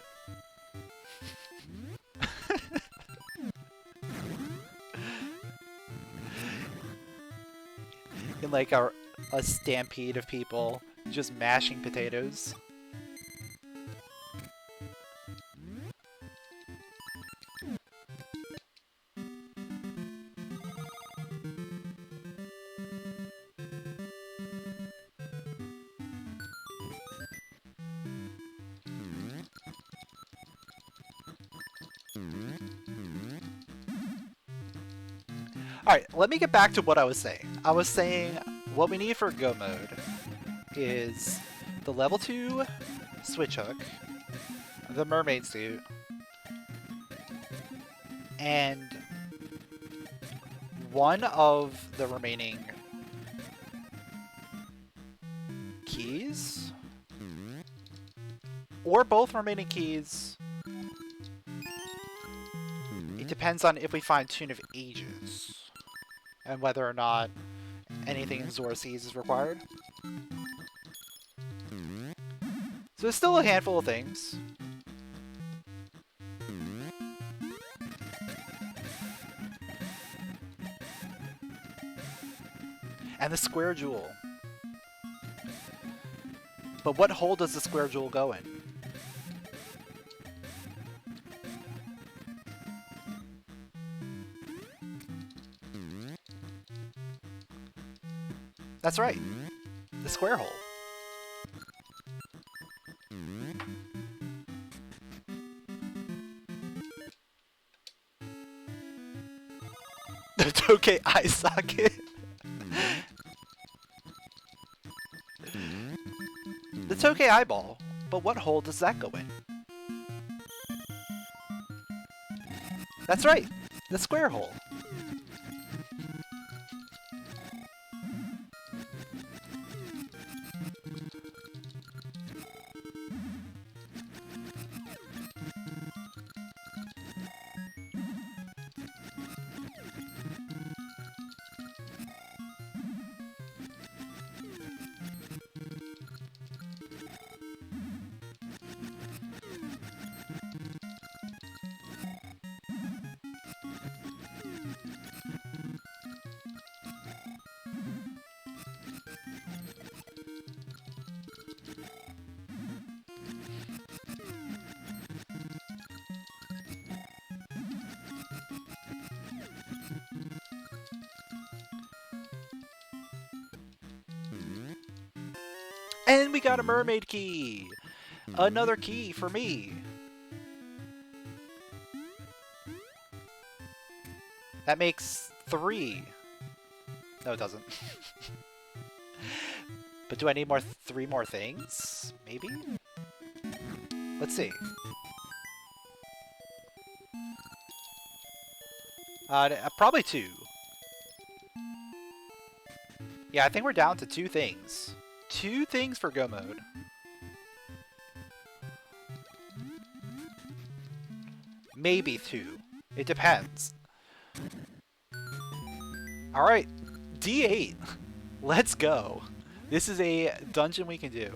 In like a stampede of people just mashing potatoes. Alright, let me get back to what I was saying. I was saying what we need for Go mode is the level 2 switch hook, the Mermaid Suit, and one of the remaining keys, or both remaining keys. It depends on if we find Tune of Ages and whether or not anything in Zora Seas is required. So there's still a handful of things. And the square jewel. But what hole does the square jewel go in? That's right. The square hole. The Tokay eye socket. The Tokay eyeball. But what hole does that go in? That's right. The square hole. And we got a mermaid key! Another key for me! That makes 3. No, it doesn't. But do I need 3 more things? Maybe? Let's see. Probably 2. Yeah, I think we're down to 2 things. 2 things for Go mode. Maybe 2. It depends. Alright, D8. Let's go. This is a dungeon we can do.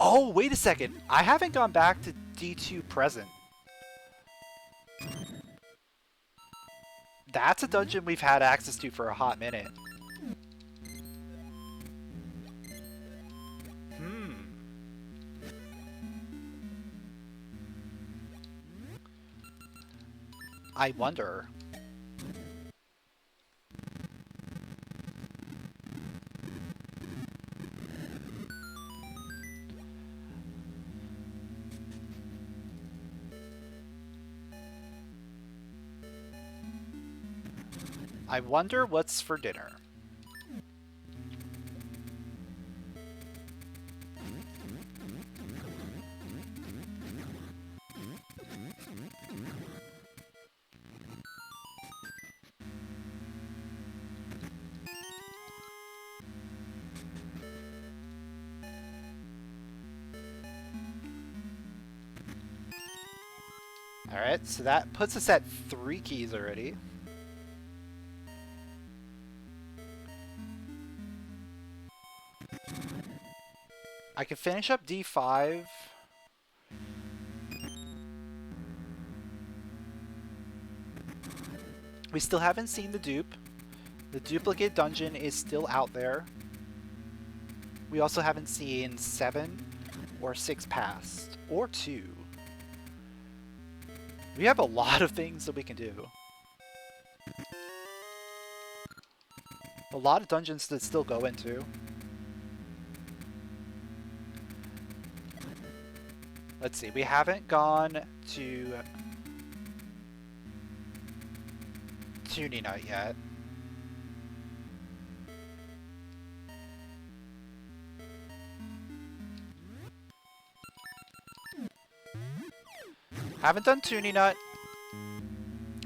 Oh, wait a second. I haven't gone back to D2 present. That's a dungeon we've had access to for a hot minute. I wonder. I wonder what's for dinner. Alright, so that puts us at 3 keys already. I can finish up D5. We still haven't seen the dupe. The duplicate dungeon is still out there. We also haven't seen 7 or 6 past, or 2. We have a lot of things that we can do. A lot of dungeons to still go into. Let's see, we haven't gone to Tuning Nut yet. Haven't done Tuning Nut.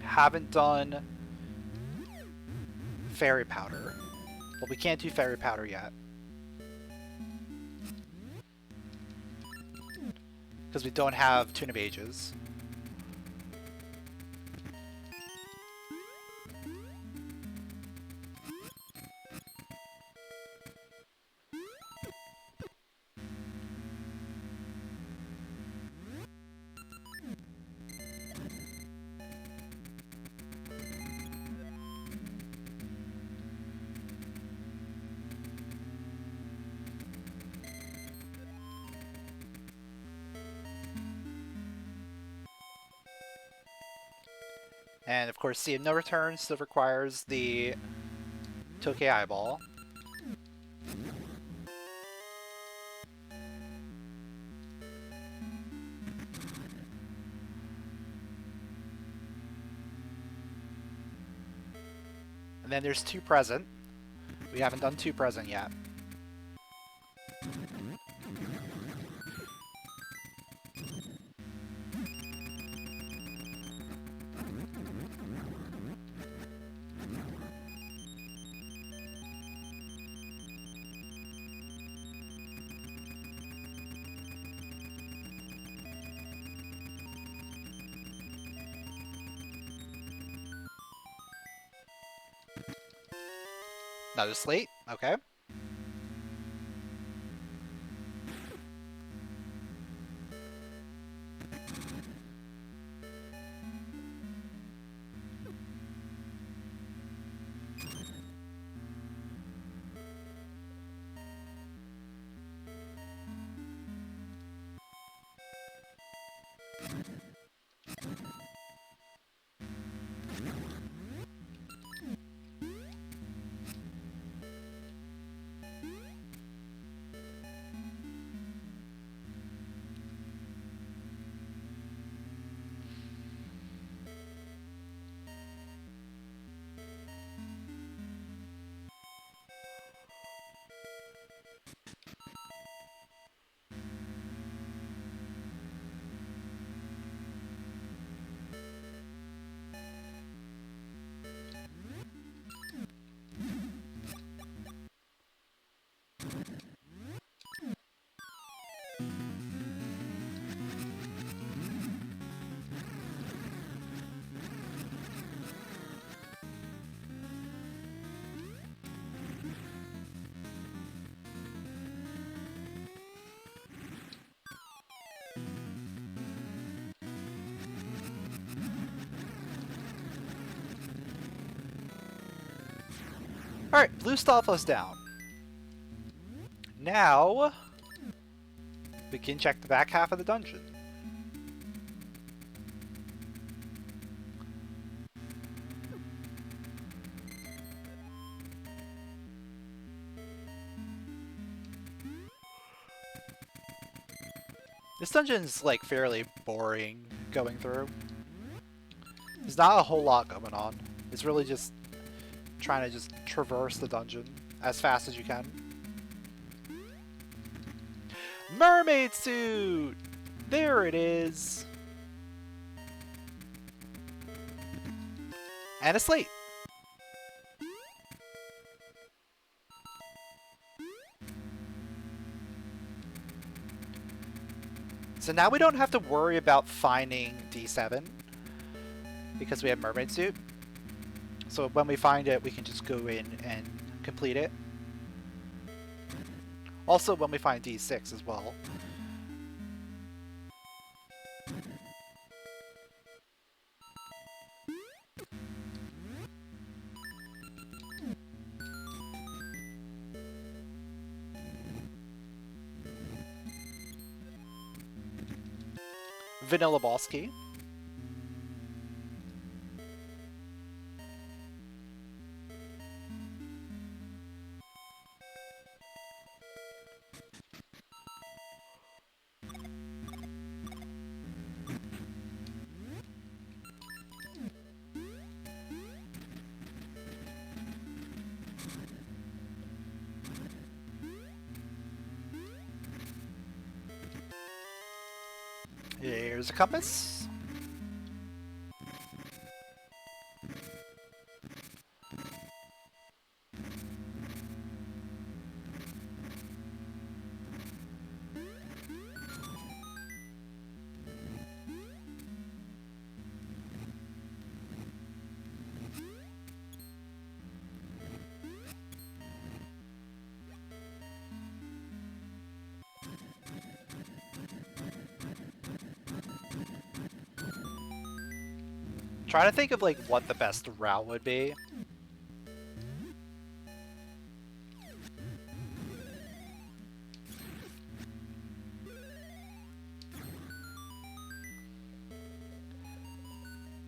Haven't done Fairy Powder. Well, we can't do Fairy Powder yet. Because we don't have Tune of Ages. And of course, Sea of No Return still requires the Tokay Eyeball. And then there's 2 Present. We haven't done 2 Present yet. Another slate, okay. Alright, blue Stalfos down. Now, we can check the back half of the dungeon. This dungeon is like fairly boring going through. There's not a whole lot going on. It's really just trying to just traverse the dungeon as fast as you can. Mermaid Suit! There it is! And a slate! So now we don't have to worry about finding D7 because we have Mermaid Suit. So when we find it, we can just go in and complete it. Also when we find D6 as well. Vanilla boss key. Here's a compass. Trying to think of like what the best route would be.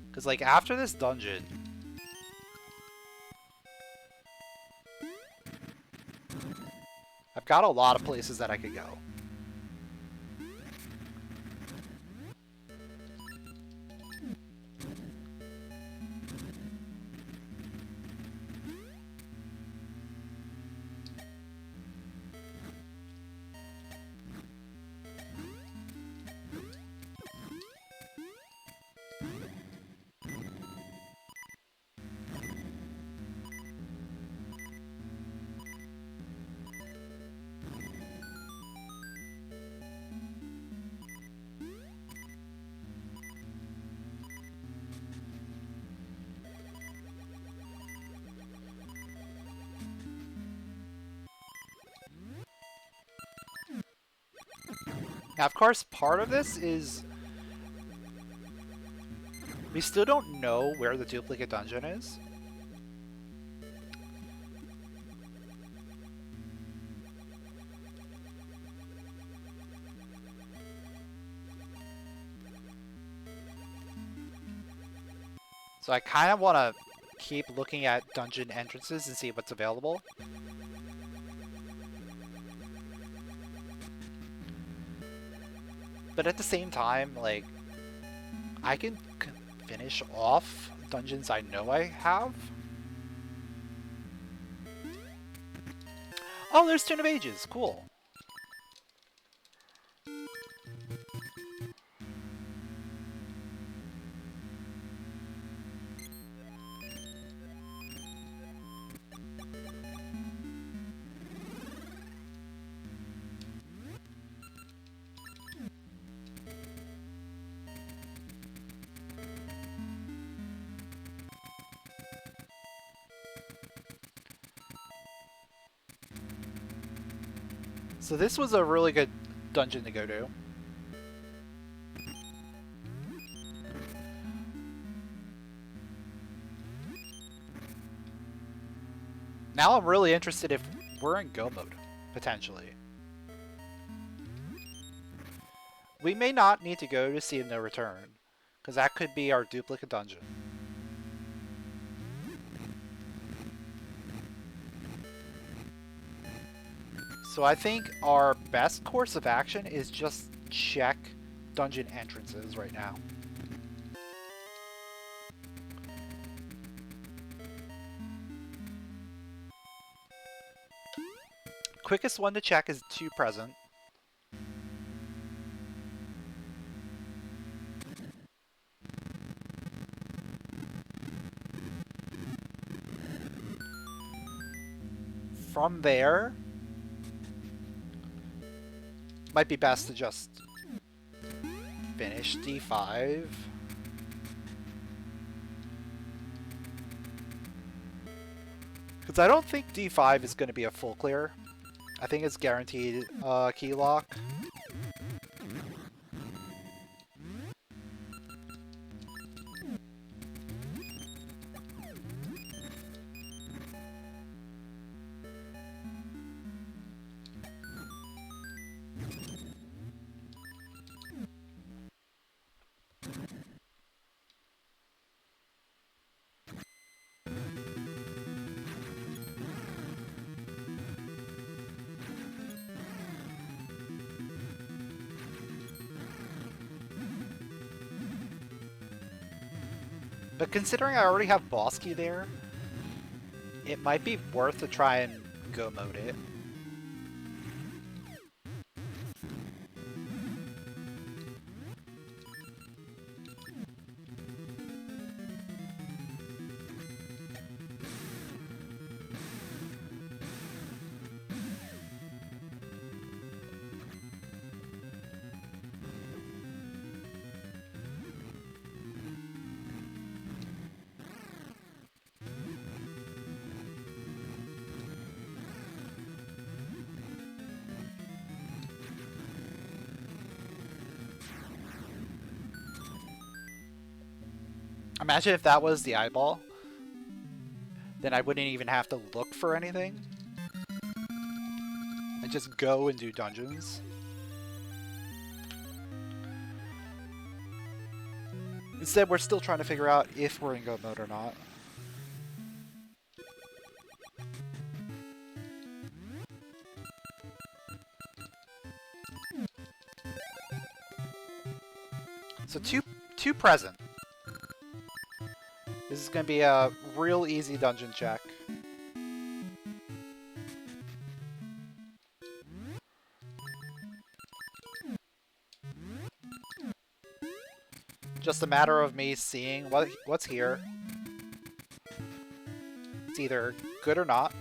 Because like after this dungeon, I've got a lot of places that I could go. Now, of course, part of this is we still don't know where the duplicate dungeon is. So I kind of want to keep looking at dungeon entrances and see what's available. But at the same time, like, I can finish off dungeons I know I have. Oh, there's Tune of Ages. Cool. So this was a really good dungeon to go to. Now I'm really interested if we're in go mode, potentially. We may not need to go to see no return, because that could be our duplicate dungeon. So I think our best course of action is just check dungeon entrances right now. quickest one to check is 2 present. From there, might be best to just finish D5. Because I don't think D5 is going to be a full clear. I think it's guaranteed key lock. But considering I already have boss key there, it might be worth to try and go mode it. Imagine if that was the eyeball. Then I wouldn't even have to look for anything. I just go and do dungeons. Instead, we're still trying to figure out if we're in go mode or not. So two present. This is going to be a real easy dungeon check. Just a matter of me seeing what's here. It's either good or not.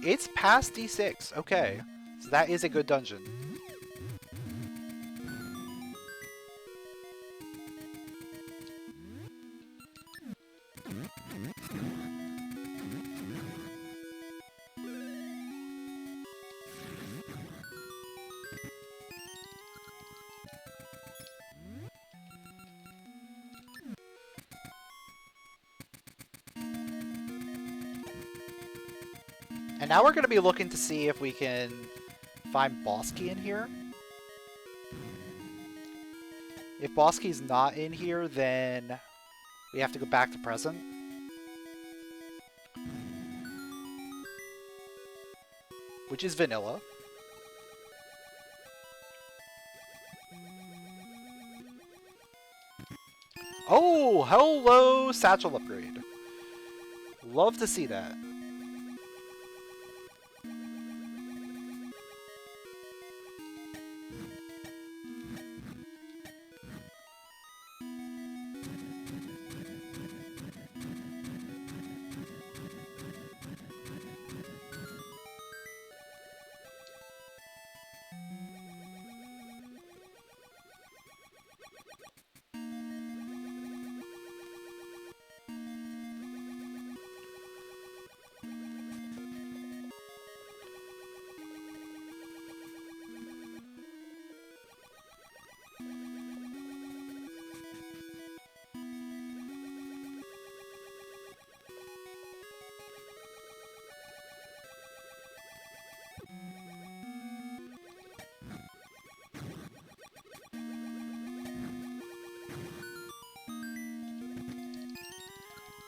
It's past D6. Okay. So that is a good dungeon. And now we're going to be looking to see if we can find boss key in here. If boss key's not in here, then we have to go back to present. Which is vanilla. Oh, hello, satchel upgrade. Love to see that.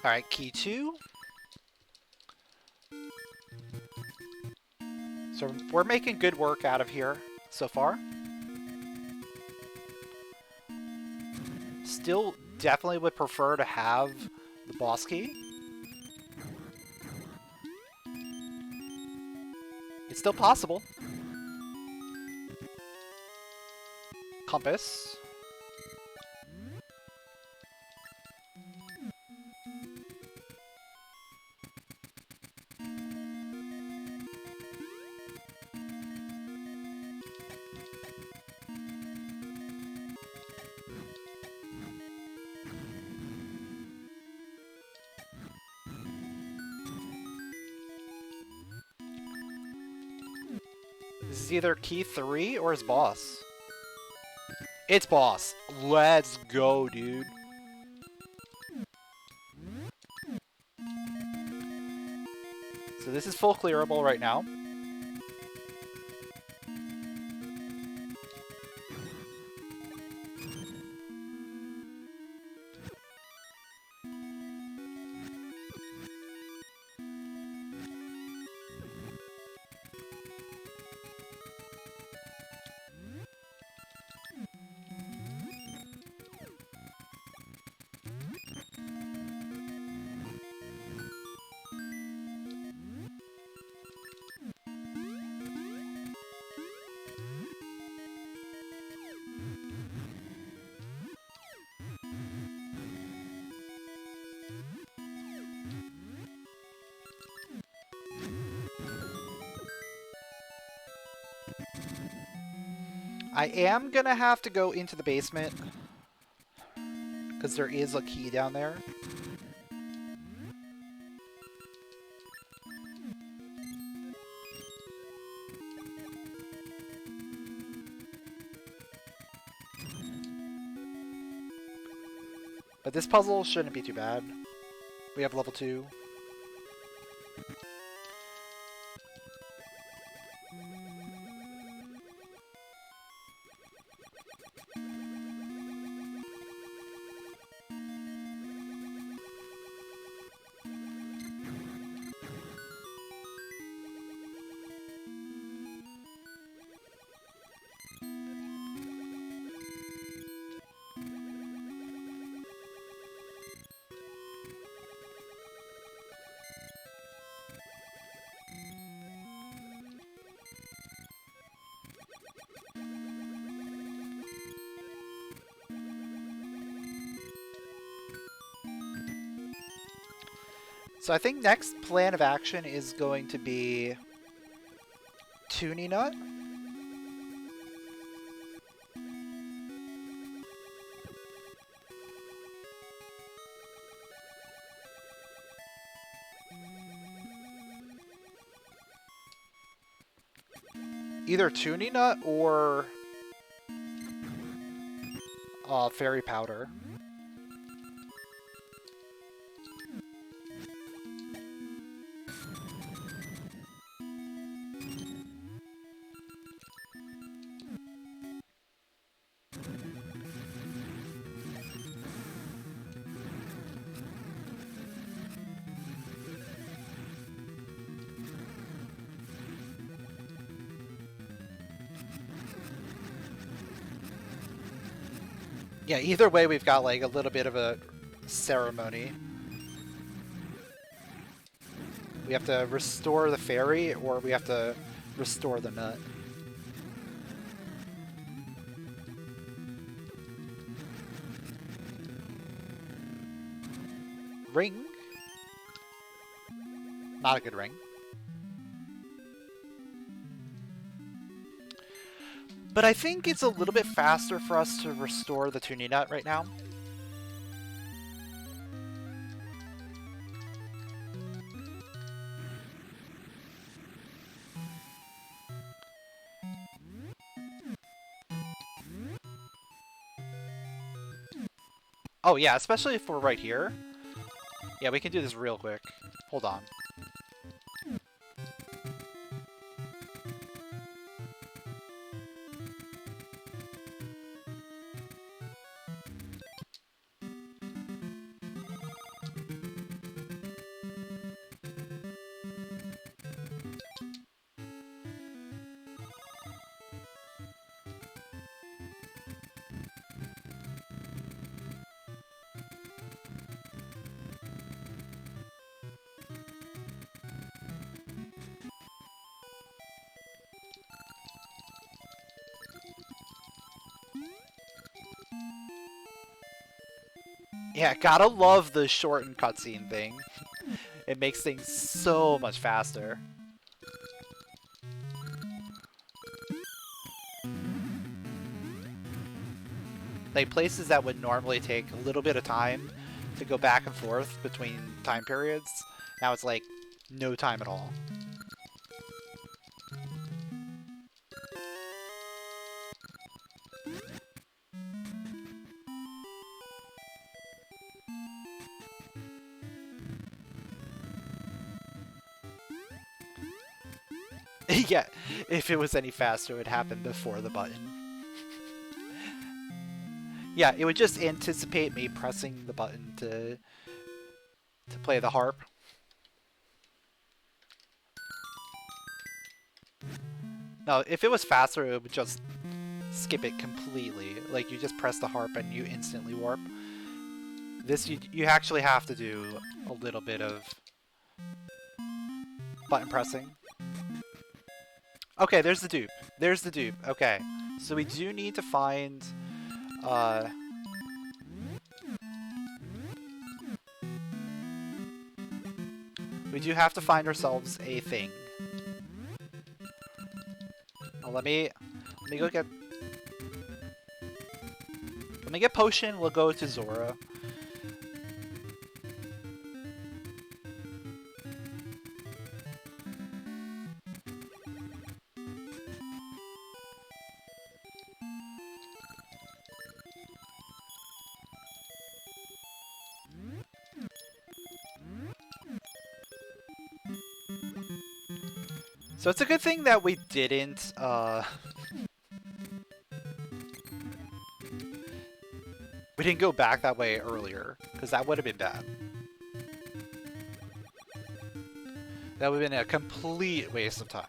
Alright, key 2. So we're making good work out of here so far. Still definitely would prefer to have the boss key. It's still possible. Compass. This is either key 3 or his boss. It's boss. Let's go, dude. So this is full clearable right now. I am gonna have to go into the basement because there is a key down there. But this puzzle shouldn't be too bad. We have level 2. So I think next plan of action is going to be Toonie Nut. Either Toonie Nut or Fairy Powder. Yeah, either way, we've got like a little bit of a ceremony. We have to restore the fairy, or we have to restore the nut. Ring. Not a good ring. But I think it's a little bit faster for us to restore the Toonie Nut right now. Oh yeah, especially if we're right here. Yeah, we can do this real quick. Hold on. Yeah, gotta love the shortened cutscene thing. It makes things so much faster. Like places that would normally take a little bit of time to go back and forth between time periods, now it's like no time at all. Yeah, if it was any faster, it would happen before the button. Yeah, it would just anticipate me pressing the button to play the harp. No, if it was faster, it would just skip it completely. Like, you just press the harp and you instantly warp. This, you actually have to do a little bit of button pressing. Okay, there's the dupe. There's the dupe. Okay. So we do need to find... we do have to find ourselves a thing. Oh, let me go get... Let me get potion, we'll go to Zora. So it's a good thing that we didn't, we didn't go back that way earlier, because that would have been bad. That would have been a complete waste of time.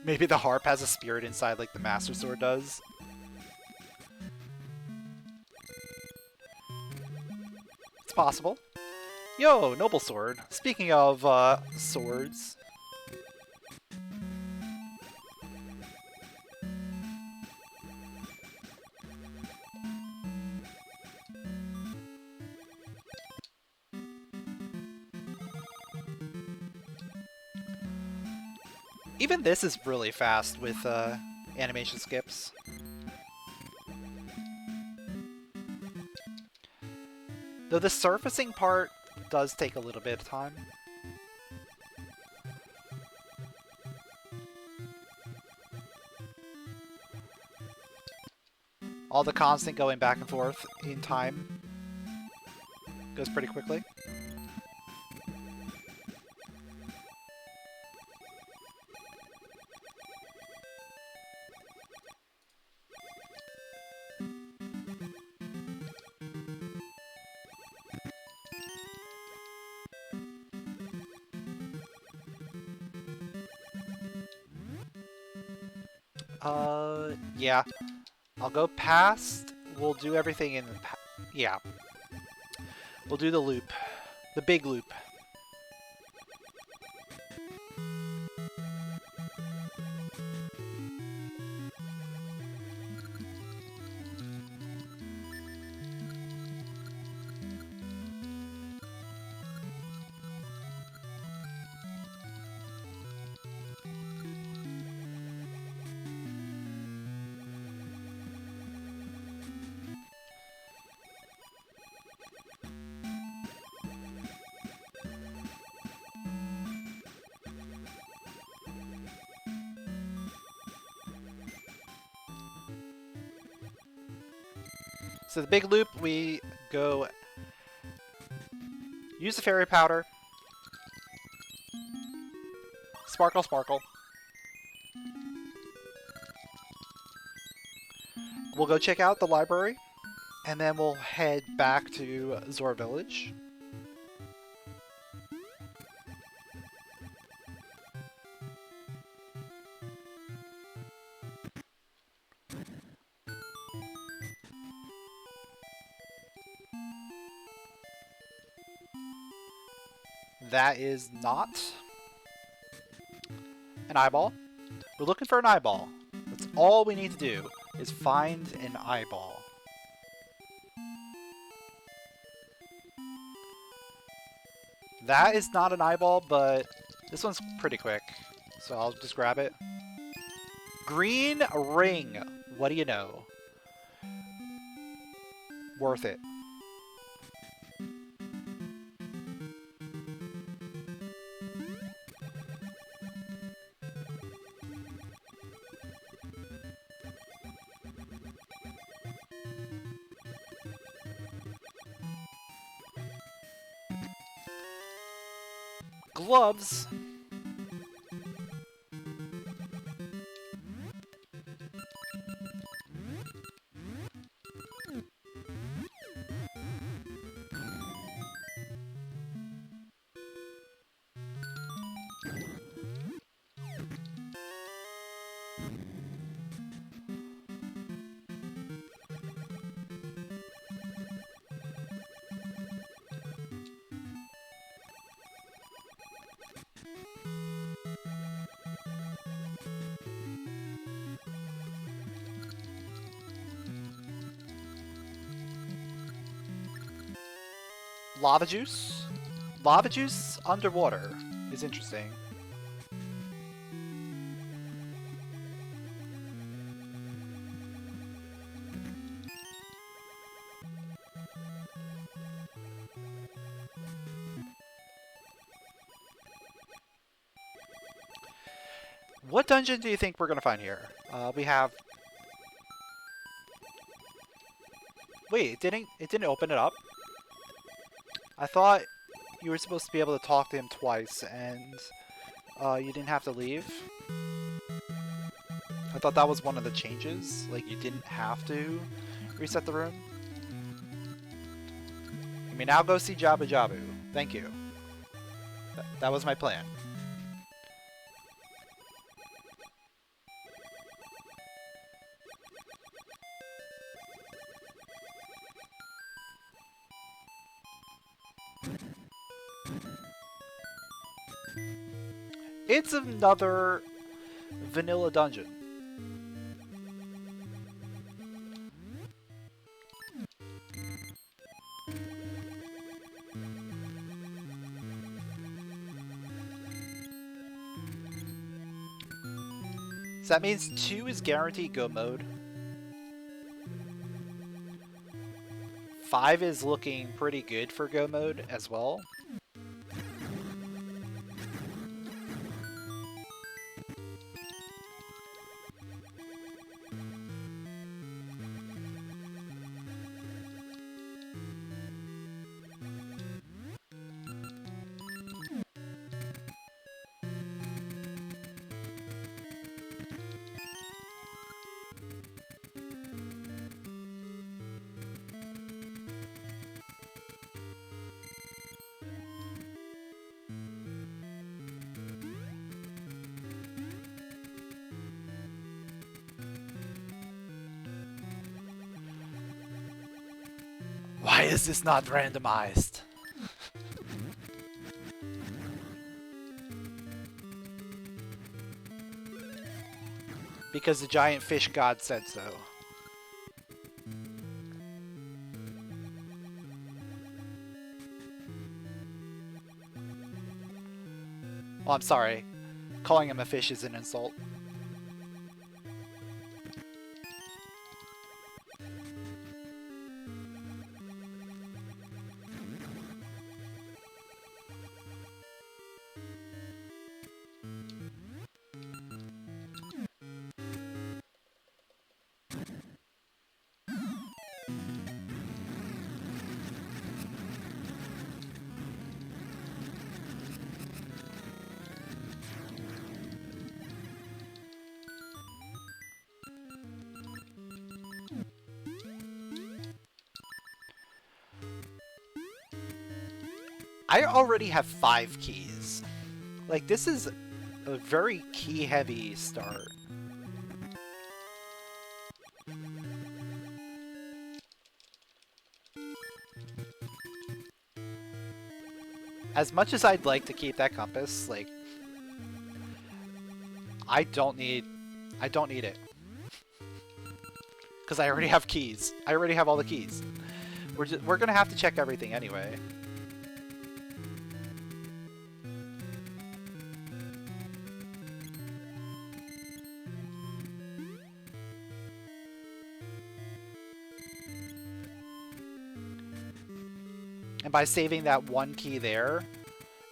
Maybe the harp has a spirit inside like the Master Sword does. It's possible. Yo, Noble Sword. Speaking of swords. Even this is really fast with animation skips. Though the surfacing part does take a little bit of time. All the constant going back and forth in time goes pretty quickly. Yeah. I'll go past. We'll do everything in the yeah. We'll do the loop. The big loop. So the big loop, we go use the fairy powder, sparkle, sparkle. We'll go check out the library, and then we'll head back to Zora Village. That is not an eyeball. We're looking for an eyeball. That's all we need to do, is find an eyeball. That is not an eyeball, but this one's pretty quick, so I'll just grab it. Green ring. What do you know? Worth it. Gloves. Lava juice? Lava juice underwater is interesting. What dungeon do you think we're gonna find here? We have... Wait, it didn't open it up? I thought you were supposed to be able to talk to him twice, and you didn't have to leave. I thought that was one of the changes, like you didn't have to reset the room. I mean, now go see Jabu Jabu. Thank you. That was my plan. It's another vanilla dungeon. So that means 2 is guaranteed go mode. 5 is looking pretty good for go mode as well. Why is this not randomized? Because the giant fish god said so. Well, I'm sorry. Calling him a fish is an insult. I already have 5 keys. Like, this is a very key-heavy start. As much as I'd like to keep that compass, like, I don't need it. Because I already have keys. I already have all the keys. We're gonna have to check everything anyway. And by saving that one key there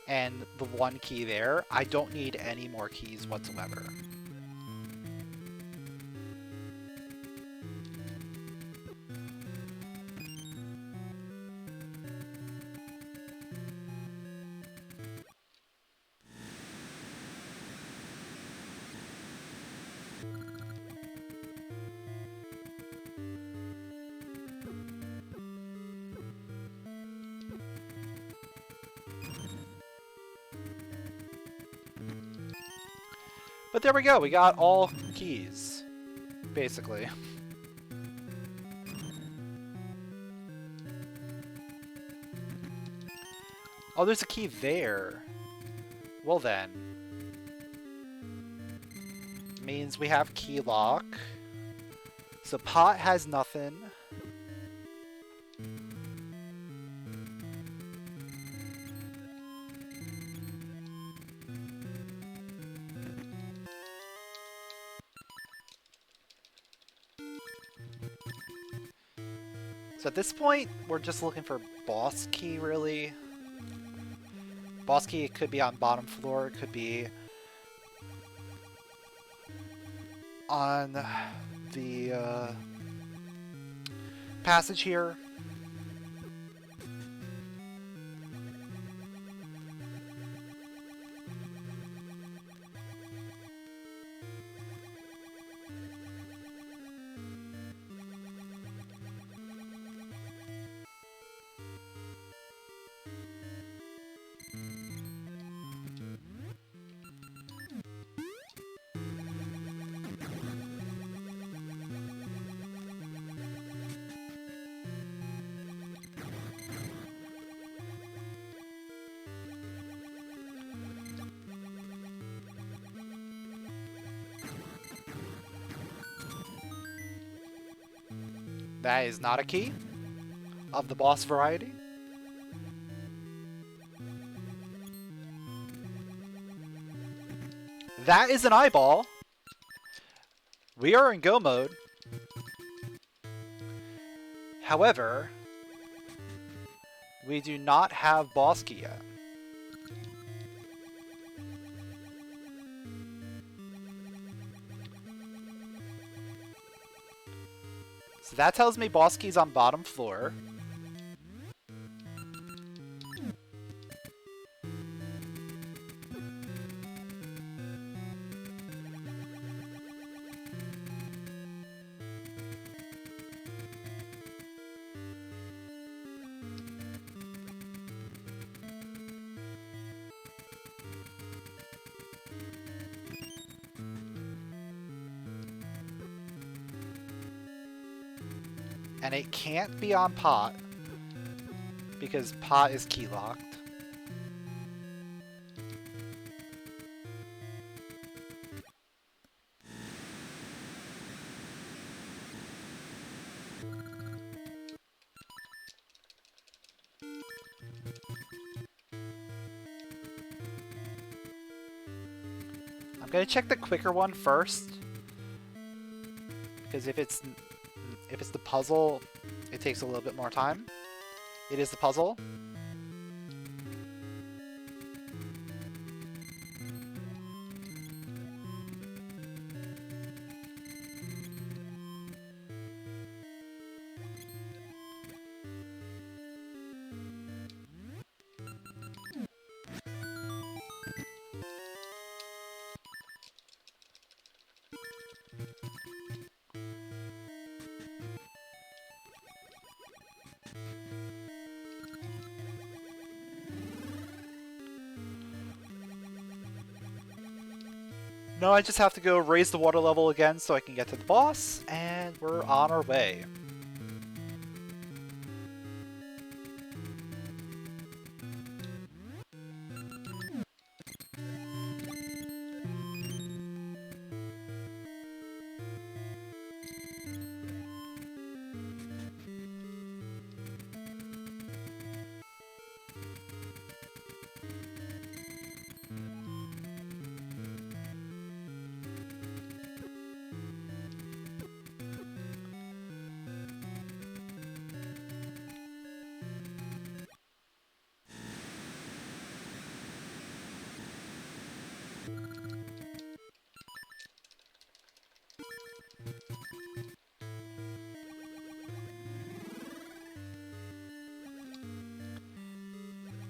and the one key there, I don't need any more keys whatsoever. But there we go, we got all keys, basically. Oh, there's a key there. Well then. Means we have key lock. So pot has nothing. So at this point, we're just looking for boss key, really. Boss key, it could be on bottom floor, it could be on the passage here. That is not a key of the boss variety. That is an eyeball. We are in go mode. However, we do not have boss key yet. So that tells me boss key's on bottom floor. And it can't be on pot, because pot is key locked. I'm gonna check the quicker one first, because if it's the puzzle, it takes a little bit more time. It is the puzzle. No, I just have to go raise the water level again so I can get to the boss, and we're on our way.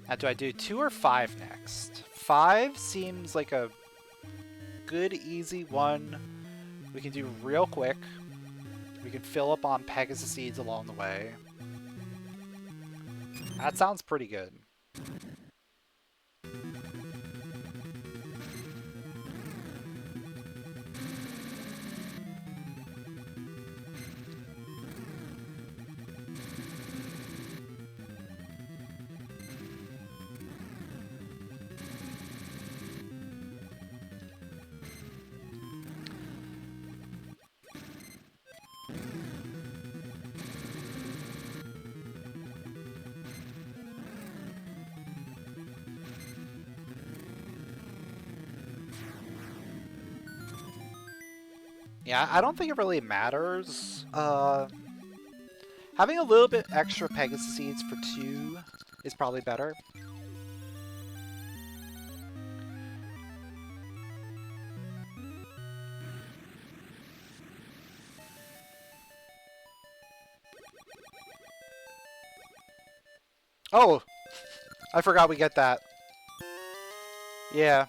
Now, do I do 2 or 5 next? 5 seems like a good, easy one. We can do real quick. We can fill up on Pegasus seeds along the way. That sounds pretty good. Yeah, I don't think it really matters. Having a little bit extra Pegasus seeds for 2 is probably better. Oh! I forgot we get that. Yeah.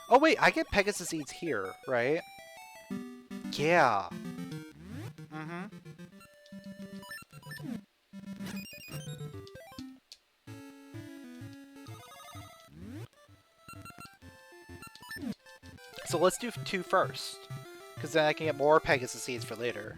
Oh wait, I get Pegasus seeds here, right? Yeah. Mm-hmm. So let's do 2 first, because then I can get more Pegasus seeds for later.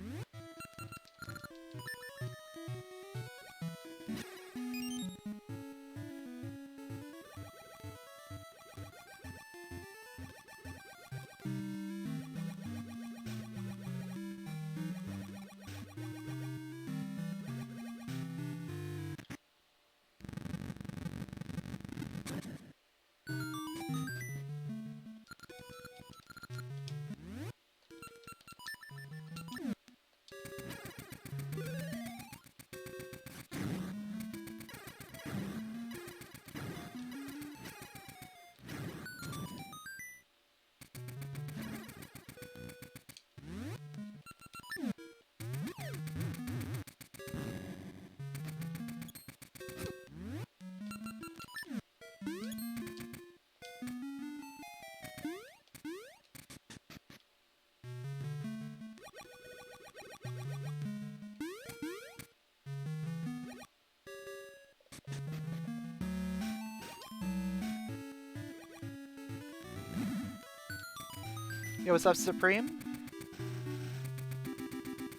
Yo, what's up, Supreme?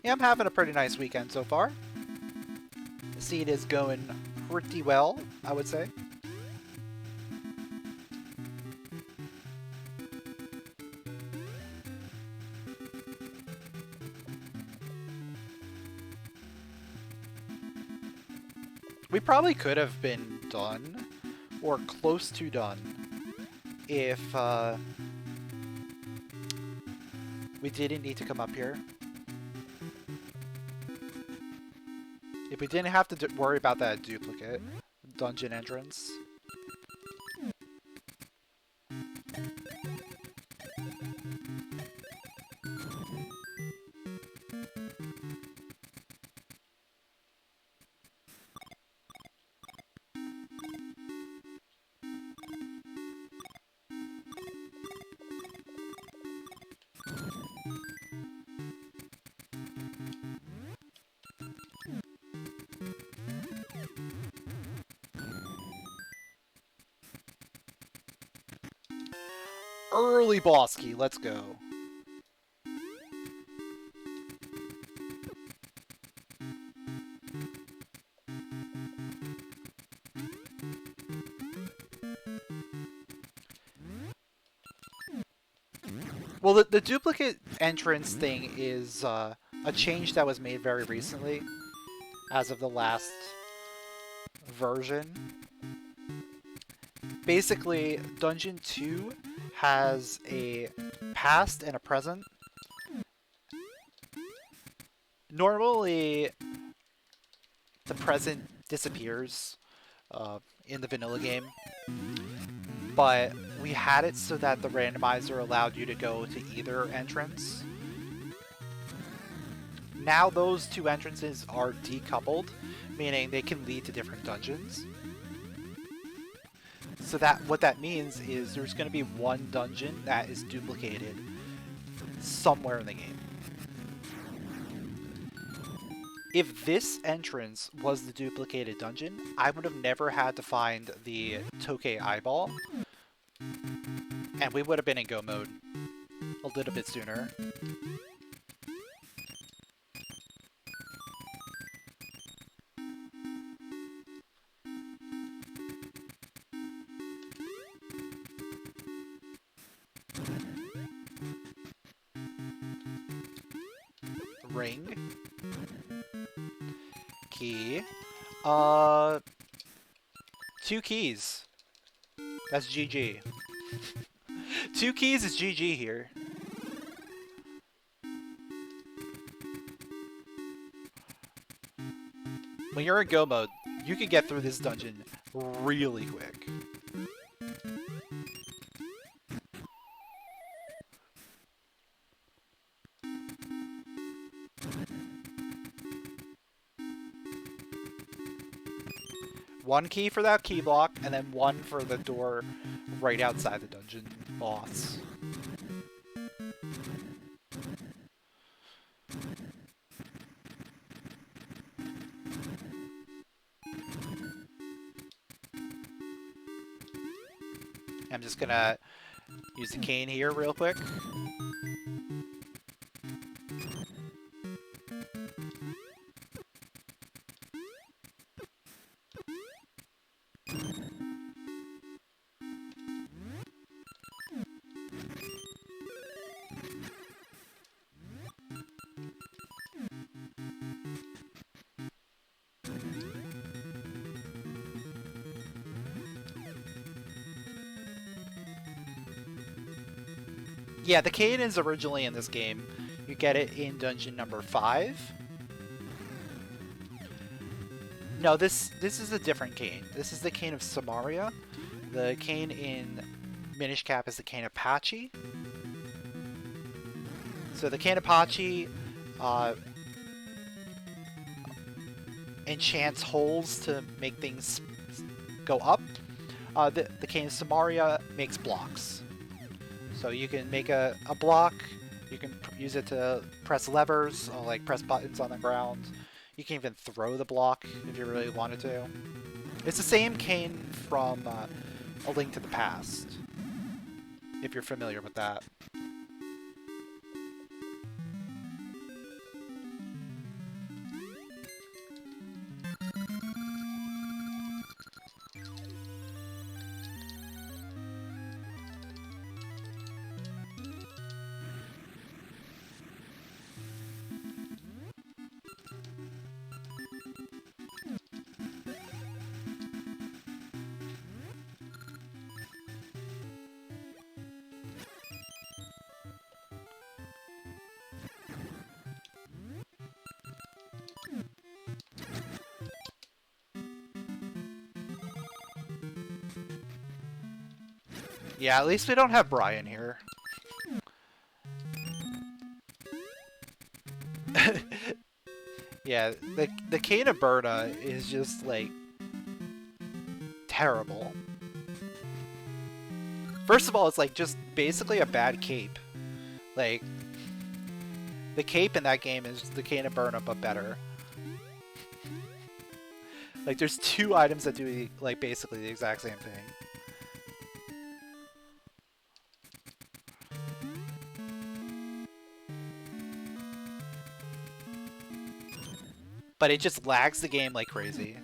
Yeah, I'm having a pretty nice weekend so far. The seed is going pretty well, I would say. We probably could have been done, or close to done, if we didn't need to come up here. If we didn't have to worry about that duplicate dungeon entrance. Early boss key, let's go. Well, the duplicate entrance thing is a change that was made very recently, as of the last version. Basically, Dungeon 2 has a past and a present. Normally, the present disappears in the vanilla game, but we had it so that the randomizer allowed you to go to either entrance. Now those two entrances are decoupled, meaning they can lead to different dungeons. So what that means is there's going to be one dungeon that is duplicated somewhere in the game. If this entrance was the duplicated dungeon, I would have never had to find the Tokay eyeball, and we would have been in go mode a little bit sooner. Ring. Key. 2 keys. That's GG. 2 keys is GG here. When you're in go mode, you can get through this dungeon really quick. One key for that key block, and then one for the door right outside the dungeon boss. I'm just gonna use the cane here real quick. Yeah, the cane is originally in this game. You get it in dungeon number 5. No, this is a different cane. This is the cane of Samaria. The cane in Minish Cap is the cane Apache. So the cane Apache enchants holes to make things go up. The cane of Samaria makes blocks. So you can make a block, you can use it to press levers, or like press buttons on the ground. You can even throw the block if you really wanted to. It's the same cane from A Link to the Past, if you're familiar with that. Yeah, at least we don't have Brian here. Yeah, the cane of Berta is just, like, terrible. First of all, it's, like, just basically a bad cape. Like, the cape in that game is the cane of Berta, but better. Like, there's 2 items that do, like, basically the exact same thing. But it just lags the game like crazy.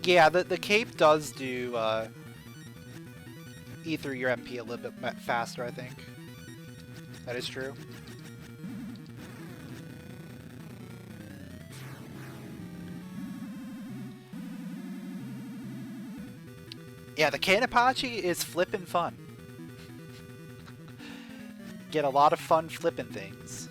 Yeah, the cape does do eat through your MP a little bit faster, I think. That is true. Yeah, the Canapachi is flippin' fun. Get a lot of fun flipping things.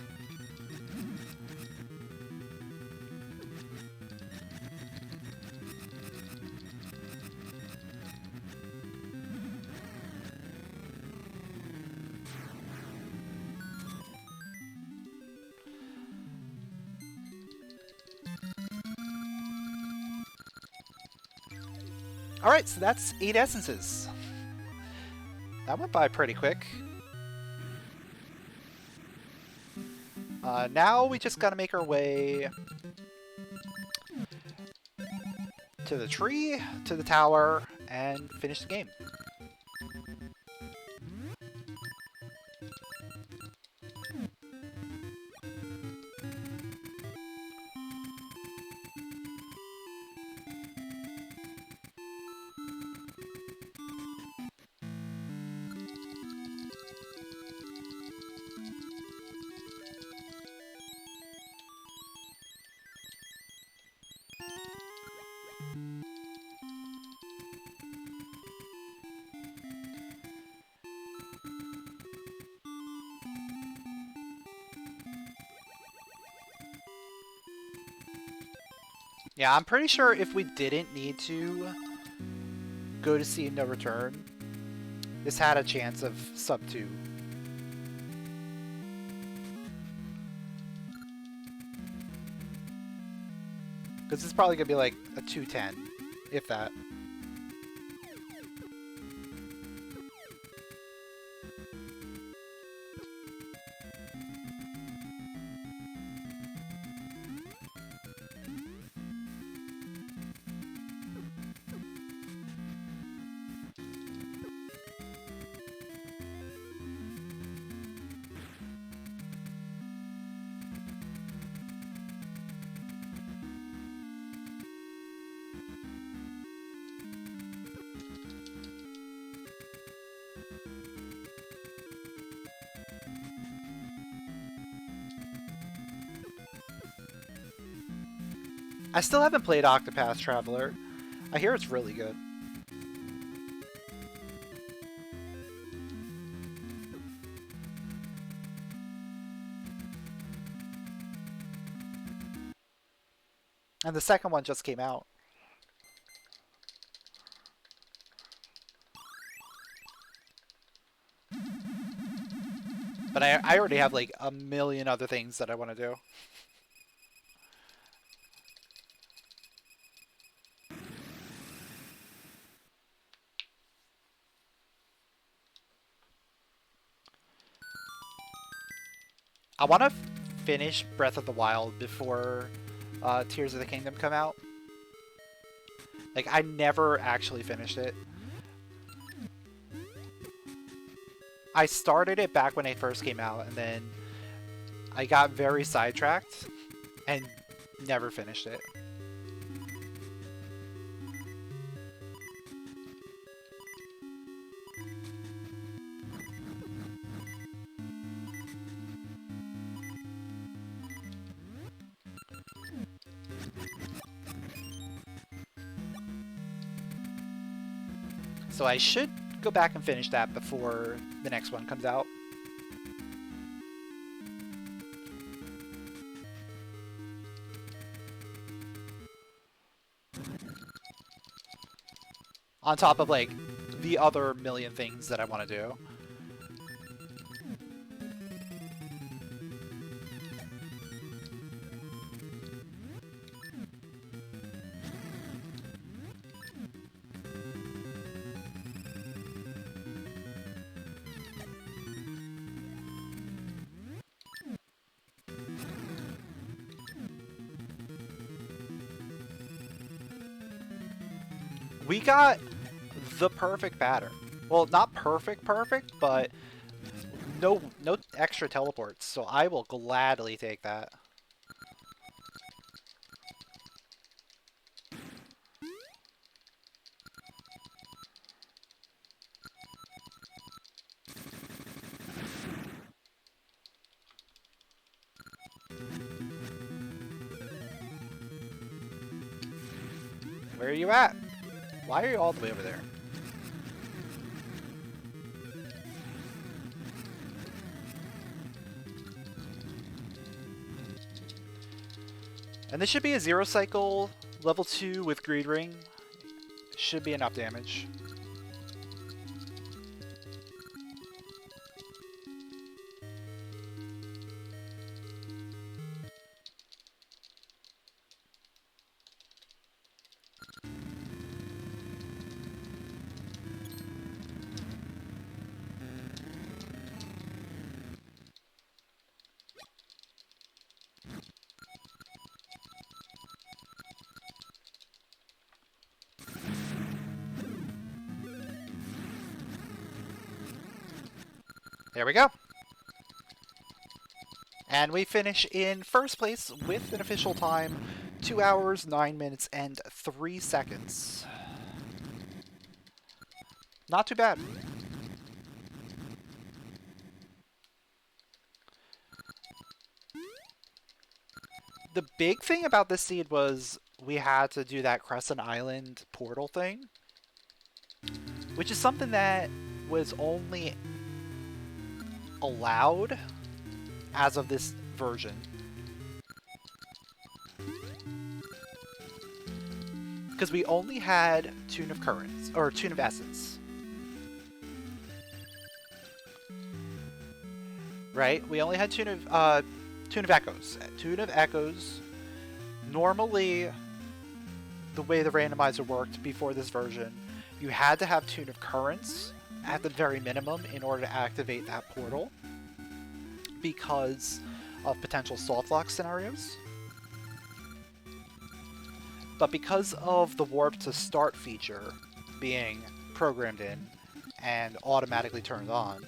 Alright, so that's 8 essences. That went by pretty quick. Now we just gotta make our way to the tree, to the tower, and finish the game. Yeah, I'm pretty sure if we didn't need to go to Sea No Return, this had a chance of sub 2. Because it's probably going to be like a 210, if that. I still haven't played Octopath Traveler. I hear it's really good. And the second one just came out. But I already have like a million other things that I want to do. I want to finish Breath of the Wild before Tears of the Kingdom come out. Like, I never actually finished it. I started it back when it first came out, and then I got very sidetracked and never finished it. So I should go back and finish that before the next one comes out. On top of, like, the other million things that I want to do. We got the perfect pattern. Well, not perfect, but no extra teleports, so I will gladly take that. Where are you at? Why are you all the way over there? And this should be a 0 cycle, level 2 with Greed Ring. Should be enough damage. There we go. And we finish in first place with an official time 2 hours, 9 minutes, and 3 seconds. Not too bad. The big thing about this seed was we had to do that Crescent Island portal thing, which is something that was only allowed as of this version. Because we only had Tune of Currents, or Tune of Essence. Right? We only had Tune of Echoes. Tune of Echoes, normally, the way the randomizer worked before this version, you had to have Tune of Currents at the very minimum in order to activate that portal because of potential softlock scenarios. But because of the warp to start feature being programmed in and automatically turned on,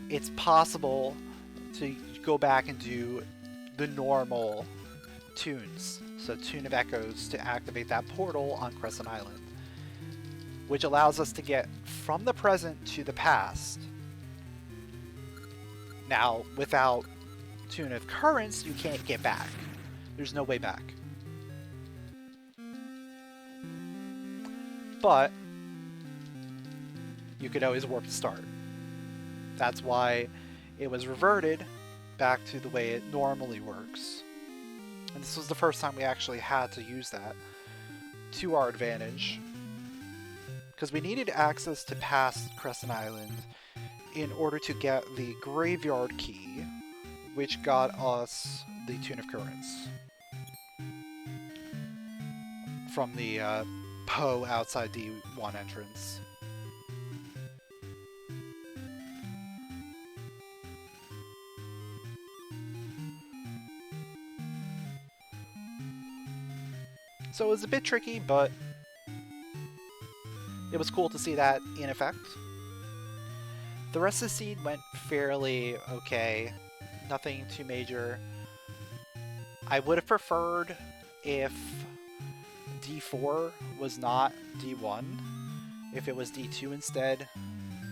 it's possible to go back and do the normal tunes. So Tune of Echoes to activate that portal on Crescent Island, which allows us to get from the present to the past. Now, without Tune of Currents, you can't get back. There's no way back. But you could always warp to start. That's why it was reverted back to the way it normally works. And this was the first time we actually had to use that to our advantage, because we needed access to past Crescent Island in order to get the Graveyard Key, which got us the Tune of Currents from the Poe outside D1 entrance. So it was a bit tricky, but it was cool to see that in effect. The rest of the seed went fairly okay. Nothing too major. I would have preferred if D4 was not D1, if it was D2 instead.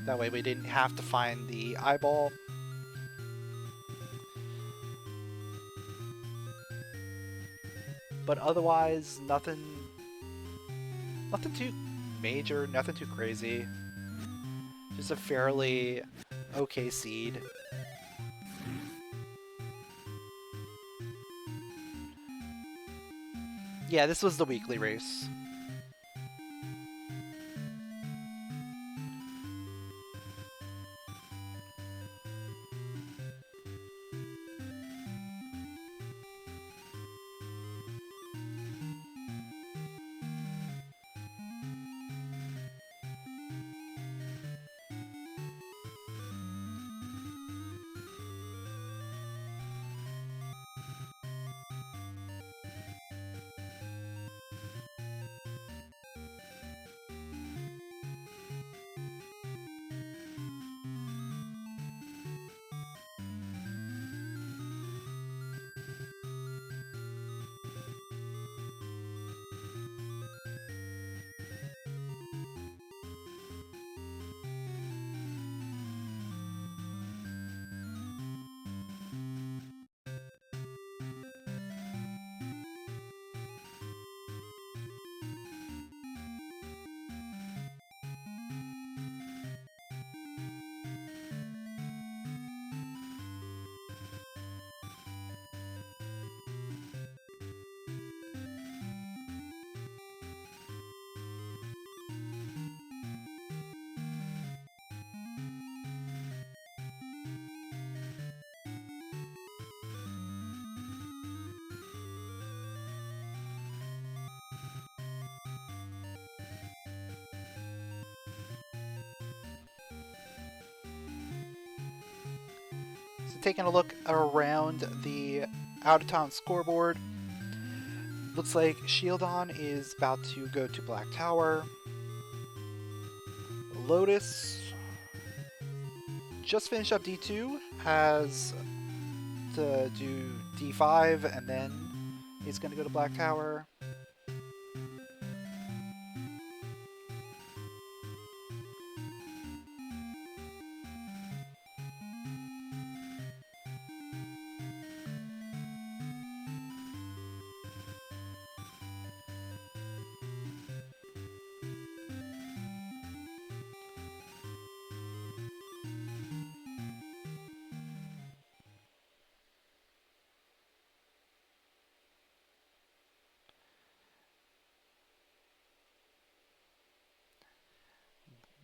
That way we didn't have to find the eyeball. But otherwise, nothing too major, nothing too crazy. Just a fairly okay seed. Yeah, this was the weekly race. So taking a look around the out of town scoreboard, looks like Shieldon is about to go to Black Tower. Lotus just finished up D2, has to do D5, and then he's going to go to Black Tower.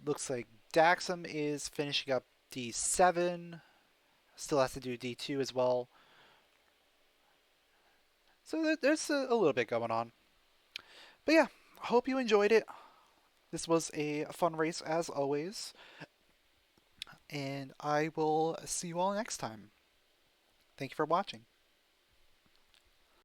Looks like Daxam is finishing up D7. Still has to do D2 as well. So there's a little bit going on. But yeah, hope you enjoyed it. This was a fun race as always. And I will see you all next time. Thank you for watching.